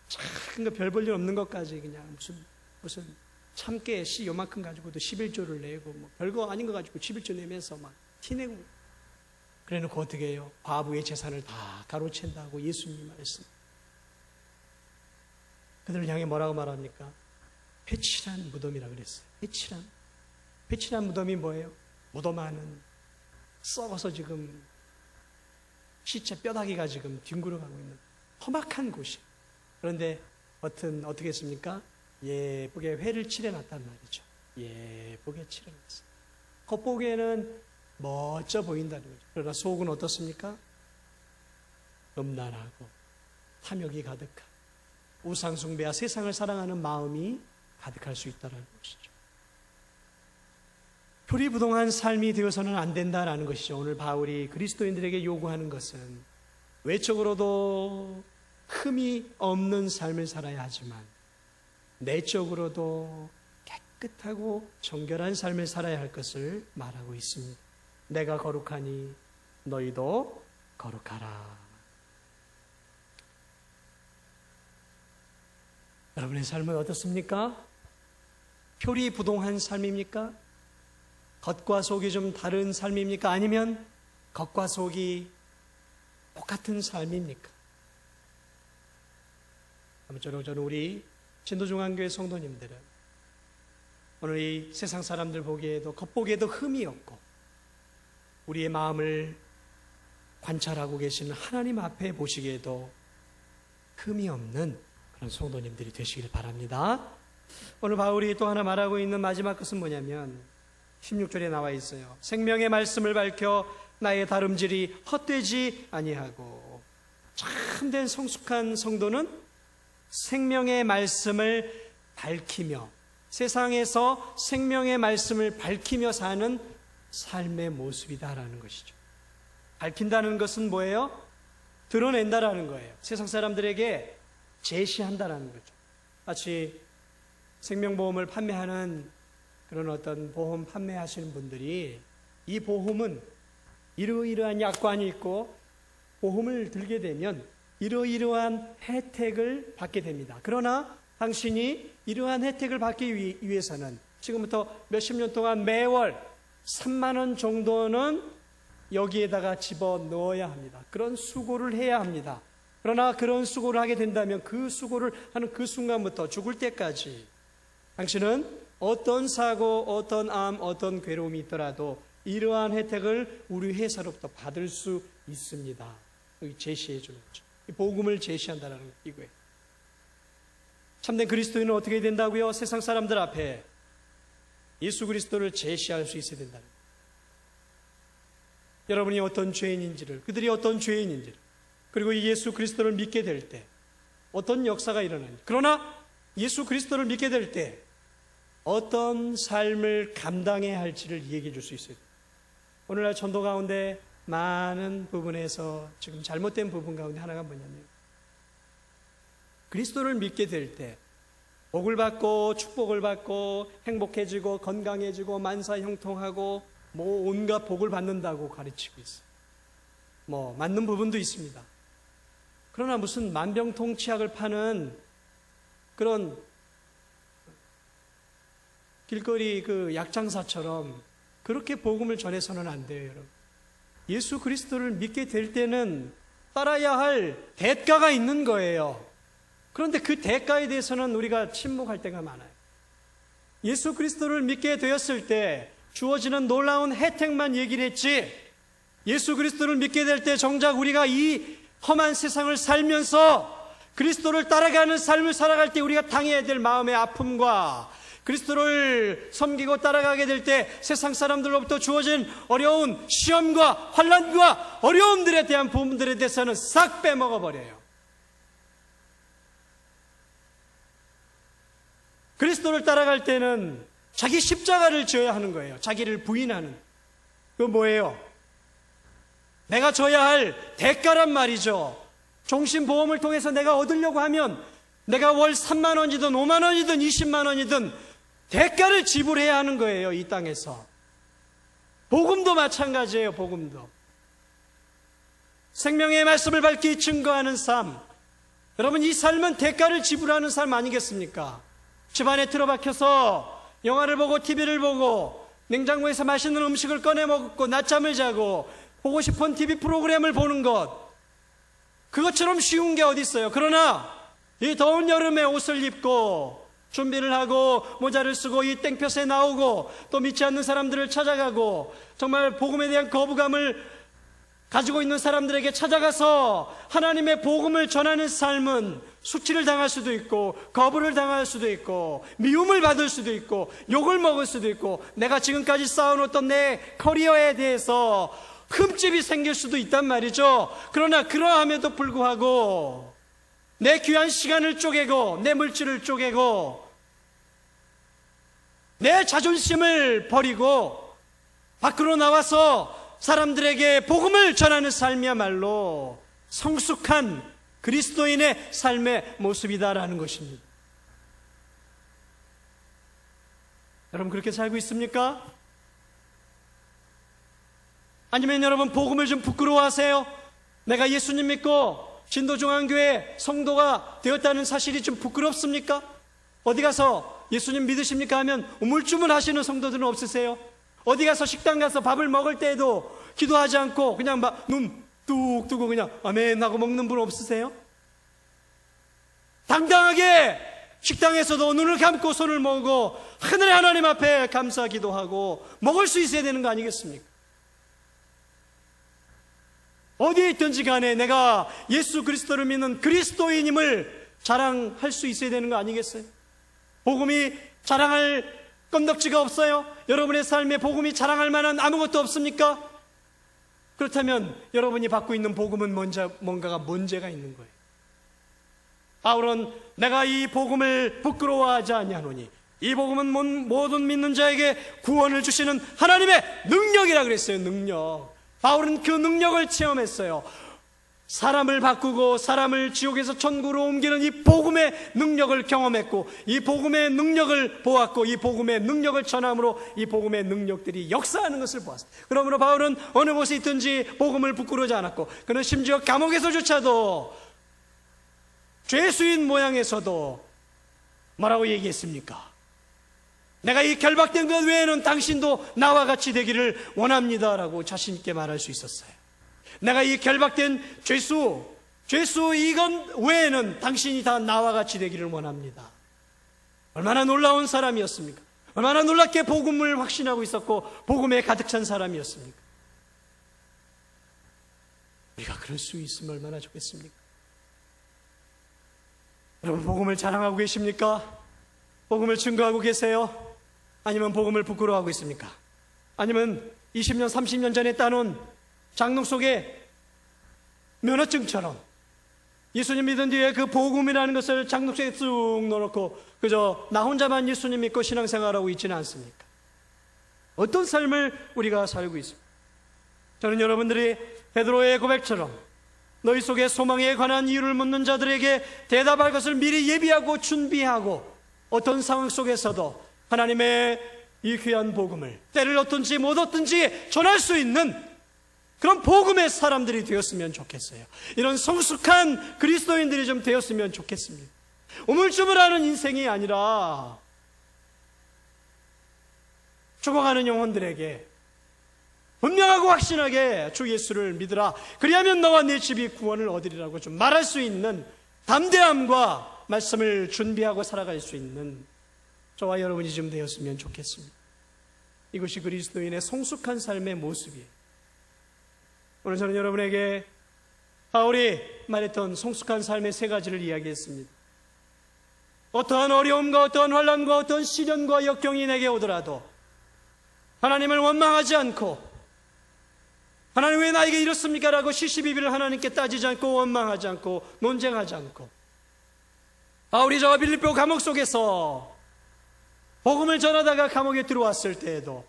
작은 거 별 볼 일 없는 것까지 그냥 무슨 참깨 씨 요만큼 가지고도 11조를 내고 뭐 별거 아닌 거 가지고 11조 내면서 막 티내고, 그래놓고 어떻게 해요? 과부의 재산을 다 가로챈다고 예수님이 말씀. 그들을 향해 뭐라고 말합니까? 회칠한 무덤이라 그랬어요. 회칠한 무덤이 뭐예요? 무덤 안은 썩어서 지금 시체 뼈다귀가 지금 뒹굴어가고 있는 험악한 곳이. 그런데 어떻게 했습니까? 예쁘게 회를 칠해놨단 말이죠. 예쁘게 칠해놨어요. 겉보기에는 멋져 보인다는 거죠. 그러나 속은 어떻습니까? 음란하고 탐욕이 가득한 우상숭배와 세상을 사랑하는 마음이 가득할 수 있다는 것이죠. 표리부동한 삶이 되어서는 안 된다는 것이죠. 오늘 바울이 그리스도인들에게 요구하는 것은 외적으로도 흠이 없는 삶을 살아야 하지만 내적으로도 깨끗하고 정결한 삶을 살아야 할 것을 말하고 있습니다. 내가 거룩하니 너희도 거룩하라. 여러분의 삶은 어떻습니까? 표리부동한 삶입니까? 겉과 속이 좀 다른 삶입니까? 아니면 겉과 속이 똑같은 삶입니까? 아무쪼록 저는 우리 진도중앙교회 성도님들은 오늘 이 세상 사람들 보기에도 겉보기에도 흠이 없고 우리의 마음을 관찰하고 계시는 하나님 앞에 보시기에도 흠이 없는 그런 성도님들이 되시길 바랍니다. 오늘 바울이 또 하나 말하고 있는 마지막 것은 뭐냐면 16절에 나와 있어요. 생명의 말씀을 밝혀 나의 다름질이 헛되지 아니하고. 참된 성숙한 성도는 생명의 말씀을 밝히며 세상에서 생명의 말씀을 밝히며 사는 삶의 모습이다라는 것이죠. 밝힌다는 것은 뭐예요? 드러낸다라는 거예요. 세상 사람들에게 제시한다라는 거죠. 마치 생명보험을 판매하는 그런 어떤 보험 판매하시는 분들이 이 보험은 이러이러한 약관이 있고 보험을 들게 되면 이러이러한 혜택을 받게 됩니다. 그러나 당신이 이러한 혜택을 받기 위해서는 지금부터 몇십 년 동안 매월 3만 원 정도는 여기에다가 집어넣어야 합니다. 그런 수고를 해야 합니다. 그러나 그런 수고를 하게 된다면 그 수고를 하는 그 순간부터 죽을 때까지 당신은 어떤 사고, 어떤 암, 어떤 괴로움이 있더라도 이러한 혜택을 우리 회사로부터 받을 수 있습니다. 여기 제시해 주는 거죠. 복음을 제시한다는 이거예요. 참된 그리스도인은 어떻게 된다고요? 세상 사람들 앞에 예수 그리스도를 제시할 수 있어야 된다는 거예요. 여러분이 어떤 죄인인지를, 그들이 어떤 죄인인지를, 그리고 이 예수 그리스도를 믿게 될 때 어떤 역사가 일어나는지, 그러나 예수 그리스도를 믿게 될 때 어떤 삶을 감당해야 할지를 얘기해 줄 수 있어요. 오늘날 전도 가운데 많은 부분에서 지금 잘못된 부분 가운데 하나가 뭐냐면, 그리스도를 믿게 될 때 복을 받고 축복을 받고 행복해지고 건강해지고 만사형통하고 온갖 복을 받는다고 가르치고 있어요. 맞는 부분도 있습니다. 그러나 무슨 만병통치약을 파는 그런 길거리 그 약장사처럼 그렇게 복음을 전해서는 안 돼요, 여러분. 예수 그리스도를 믿게 될 때는 따라야 할 대가가 있는 거예요. 그런데 그 대가에 대해서는 우리가 침묵할 때가 많아요. 예수 그리스도를 믿게 되었을 때 주어지는 놀라운 혜택만 얘기를 했지, 예수 그리스도를 믿게 될 때 정작 우리가 이 험한 세상을 살면서 그리스도를 따라가는 삶을 살아갈 때 우리가 당해야 될 마음의 아픔과 그리스도를 섬기고 따라가게 될 때 세상 사람들로부터 주어진 어려운 시험과 환난과 어려움들에 대한 부분들에 대해서는 싹 빼먹어버려요. 그리스도를 따라갈 때는 자기 십자가를 져야 하는 거예요. 자기를 부인하는. 그거 뭐예요? 내가 져야 할 대가란 말이죠. 종신보험을 통해서 내가 얻으려고 하면 내가 월 3만 원이든 5만 원이든 20만 원이든 대가를 지불해야 하는 거예요, 이 땅에서. 복음도 마찬가지예요, 복음도. 생명의 말씀을 밝히 증거하는 삶. 여러분, 이 삶은 대가를 지불하는 삶 아니겠습니까? 집안에 틀어박혀서 영화를 보고 TV를 보고 냉장고에서 맛있는 음식을 꺼내 먹고 낮잠을 자고 보고 싶은 TV 프로그램을 보는 것, 그것처럼 쉬운 게 어디 있어요. 그러나 이 더운 여름에 옷을 입고 준비를 하고 모자를 쓰고 이 땡볕에 나오고 또 믿지 않는 사람들을 찾아가고 정말 복음에 대한 거부감을 가지고 있는 사람들에게 찾아가서 하나님의 복음을 전하는 삶은 수치를 당할 수도 있고 거부를 당할 수도 있고 미움을 받을 수도 있고 욕을 먹을 수도 있고 내가 지금까지 쌓아놓았던 내 커리어에 대해서 흠집이 생길 수도 있단 말이죠. 그러나 그러함에도 불구하고 내 귀한 시간을 쪼개고 내 물질을 쪼개고 내 자존심을 버리고 밖으로 나와서 사람들에게 복음을 전하는 삶이야말로 성숙한 그리스도인의 삶의 모습이다라는 것입니다. 여러분, 그렇게 살고 있습니까? 아니면 여러분 복음을 좀 부끄러워하세요? 내가 예수님 믿고 진도중앙교회 성도가 되었다는 사실이 좀 부끄럽습니까? 어디 가서 예수님 믿으십니까 하면 우물쭈물 하시는 성도들은 없으세요? 어디 가서 식당 가서 밥을 먹을 때에도 기도하지 않고 그냥 막 눈 뚝 뜨고 그냥 아멘 하고 먹는 분 없으세요? 당당하게 식당에서도 눈을 감고 손을 모으고 하늘의 하나님 앞에 감사 기도하고 먹을 수 있어야 되는 거 아니겠습니까? 어디에 있든지 간에 내가 예수 그리스도를 믿는 그리스도인임을 자랑할 수 있어야 되는 거 아니겠어요? 복음이 자랑할 건덕지가 없어요? 여러분의 삶에 복음이 자랑할 만한 아무것도 없습니까? 그렇다면 여러분이 받고 있는 복음은 뭔가가 문제가 있는 거예요. 바울은 내가 이 복음을 부끄러워하지 아니하노니 이 복음은 모든 믿는 자에게 구원을 주시는 하나님의 능력이라 그랬어요. 능력. 바울은 그 능력을 체험했어요. 사람을 바꾸고 사람을 지옥에서 천국으로 옮기는 이 복음의 능력을 경험했고 이 복음의 능력을 보았고 이 복음의 능력을 전함으로 이 복음의 능력들이 역사하는 것을 보았어요. 그러므로 바울은 어느 곳에 있든지 복음을 부끄러워하지 않았고 그는 심지어 감옥에서조차도 죄수인 모양에서도 뭐라고 얘기했습니까? 내가 이 결박된 것 외에는 당신도 나와 같이 되기를 원합니다라고 자신 있게 말할 수 있었어요. 내가 이 결박된 죄수 이건 외에는 당신이 다 나와 같이 되기를 원합니다. 얼마나 놀라운 사람이었습니까? 얼마나 놀랍게 복음을 확신하고 있었고 복음에 가득 찬 사람이었습니까? 우리가 그럴 수 있으면 얼마나 좋겠습니까? 여러분, 복음을 자랑하고 계십니까? 복음을 증거하고 계세요? 아니면 복음을 부끄러워하고 있습니까? 아니면 20년, 30년 전에 따놓은 장롱 속에 면허증처럼 예수님 믿은 뒤에 그 복음이라는 것을 장롱 속에 쑥 넣어놓고 그저 나 혼자만 예수님 믿고 신앙생활하고 있지는 않습니까? 어떤 삶을 우리가 살고 있습니까? 저는 여러분들이 베드로의 고백처럼 너희 속에 소망에 관한 이유를 묻는 자들에게 대답할 것을 미리 예비하고 준비하고 어떤 상황 속에서도 하나님의 이 귀한 복음을 때를 얻든지 못 얻든지 전할 수 있는 그런 복음의 사람들이 되었으면 좋겠어요. 이런 성숙한 그리스도인들이 좀 되었으면 좋겠습니다. 우물쭈물하는 인생이 아니라 죽어가는 영혼들에게 분명하고 확신하게 주 예수를 믿으라, 그리하면 너와 네 집이 구원을 얻으리라고 좀 말할 수 있는 담대함과 말씀을 준비하고 살아갈 수 있는 저와 여러분이 좀 되었으면 좋겠습니다. 이것이 그리스도인의 성숙한 삶의 모습이에요. 오늘 저는 여러분에게 바울이 말했던 성숙한 삶의 세 가지를 이야기했습니다. 어떠한 어려움과 어떠한 환난과 어떠한 시련과 역경이 내게 오더라도 하나님을 원망하지 않고 하나님 왜 나에게 이렇습니까? 라고 시시비비를 하나님께 따지지 않고 원망하지 않고 논쟁하지 않고, 바울이 저 빌립보 감옥 속에서 복음을 전하다가 감옥에 들어왔을 때에도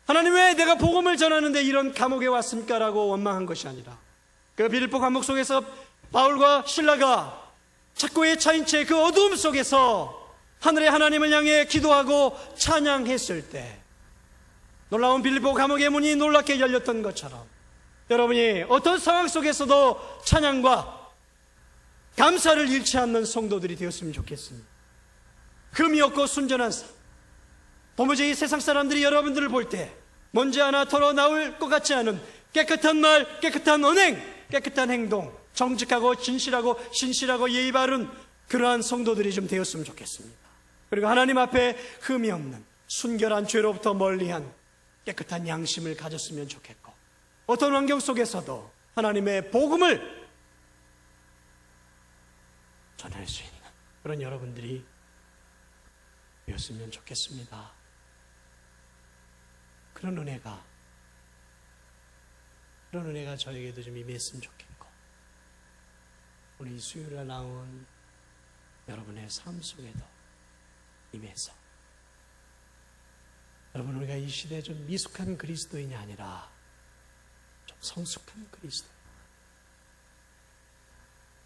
하나님 왜 내가 복음을 전하는데 이런 감옥에 왔습니까? 라고 원망한 것이 아니라 그 빌립보 감옥 속에서 바울과 실라가 착고에 차인 채 그 어두움 속에서 하늘의 하나님을 향해 기도하고 찬양했을 때 놀라운 빌립보 감옥의 문이 놀랍게 열렸던 것처럼 여러분이 어떤 상황 속에서도 찬양과 감사를 잃지 않는 성도들이 되었으면 좋겠습니다. 금이 없고 순전한 삶, 도무지 이 세상 사람들이 여러분들을 볼 때 먼지 하나 털어 나올 것 같지 않은 깨끗한 말, 깨끗한 언행, 깨끗한 행동, 정직하고 진실하고 신실하고 예의 바른 그러한 성도들이 좀 되었으면 좋겠습니다. 그리고 하나님 앞에 흠이 없는 순결한 죄로부터 멀리한 깨끗한 양심을 가졌으면 좋겠고, 어떤 환경 속에서도 하나님의 복음을 전할 수 있는 그런 여러분들이 되었으면 좋겠습니다. 그런 은혜가 저에게도 좀 임했으면 좋겠고, 오늘 이 수요일에 나온 여러분의 삶 속에도 임해서 여러분, 우리가 이 시대에 좀 미숙한 그리스도인이 아니라 좀 성숙한 그리스도인,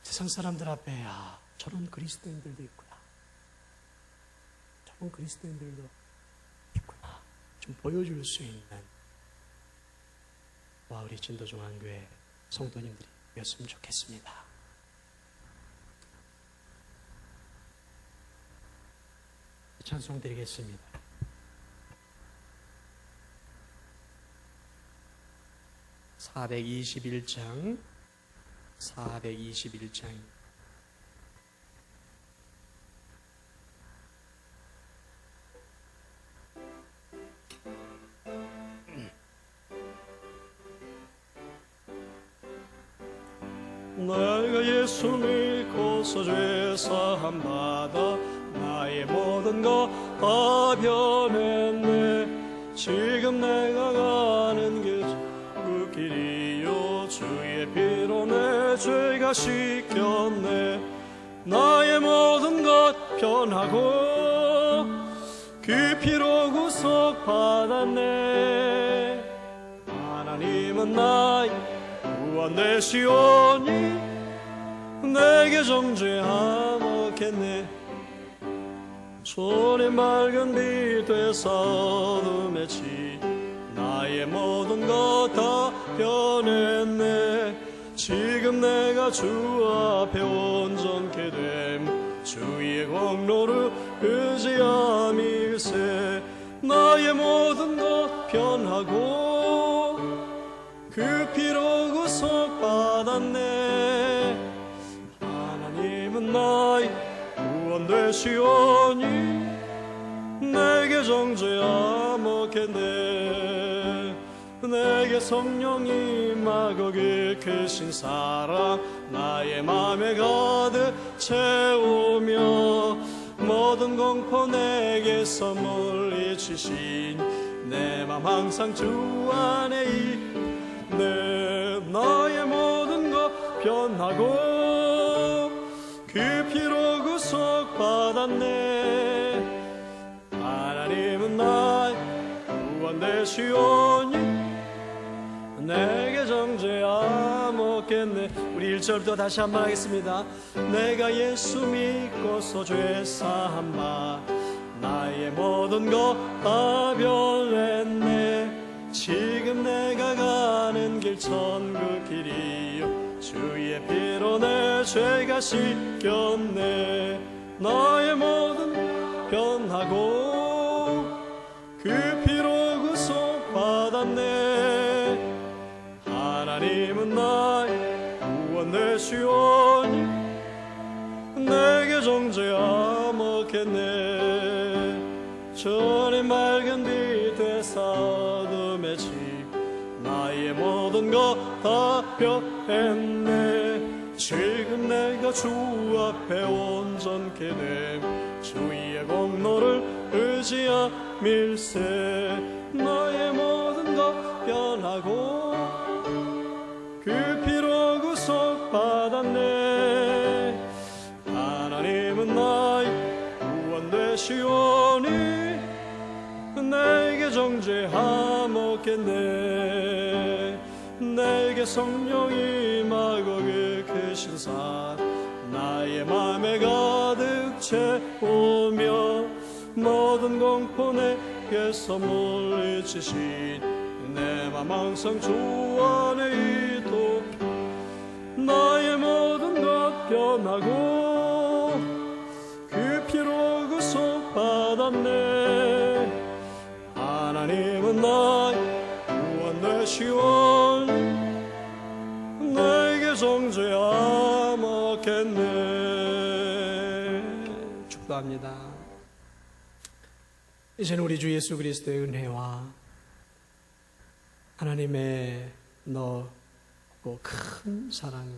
세상 사람들 앞에 저런 그리스도인들도 있구나, 저런 그리스도인들도 있구나 좀 보여줄 수 있는 우리 진도중앙교회 성도님들이 되었으면 좋겠습니다. 찬송 드리겠습니다. 421장 내가 예수 믿고서 죄사함 받아 나의 모든 것 다 변했네. 지금 내가 가는 그 길이요 주의 피로 내 죄가 씻겼네. 나의 모든 것 변하고 그 피로 구속받았네. 하나님은 나의 구원 되시오니 내게 정죄하먹겠네. 손이 맑은 빛 되사 어둠에 지 나의 모든 것 다 변했네. 지금 내가 주 앞에 온전케 됨 주의 공로를 의지함일세. 나의 모든 것 변하고 그 피로 구속받았네. 하나님은 나의 구원 되시오니 내게 정죄하먹겠네. 내게 내게 성령이 임하고 계신 사랑 나의 맘에 가득 채우며 모든 공포 내게서 물리치신 내 맘 항상 주 안에 있네. 나의 모든 것 변하고 그 피로 구속받았네. 하나님은 나의 구원 되시오니 내게 정죄함 없겠네. 우리 1절부터 다시 한번 하겠습니다. 내가 예수 믿고서 죄사함 받 나의 모든 것 다 변했네. 지금 내가 가는 길 천국 길이요 주의 피로 내 죄가 씻겼네. 나의 모든 변하고 그 피로 구속받았네. 하나님은 나의 구원 되시오니 내게 정죄함 없겠네. 전에 맑은 빛 되사 어둠의 집 나의 모든 것 다 변했네. 지금 내가 주 앞에 온전케 됨 주의 공로를 의지함일세. 나의 모든 것 변하고 그 피로 구속받았네. 하나님은 나의 구원 되시오니 내게 정죄함 없겠네. 내게 성령이 임하고 계신 사 나의 맘에 가득 채우며 모든 공포 내게서 물리치신 내 맘 항상 주 안에 있도록 나의 모든 것 변하고 그 피로 구속받았네. 하나님은 나의 구원 되시오니 내게 정죄함 없겠네. 축도합니다. 이제는 우리 주 예수 그리스도의 은혜와 하나님의 넓고 큰 사랑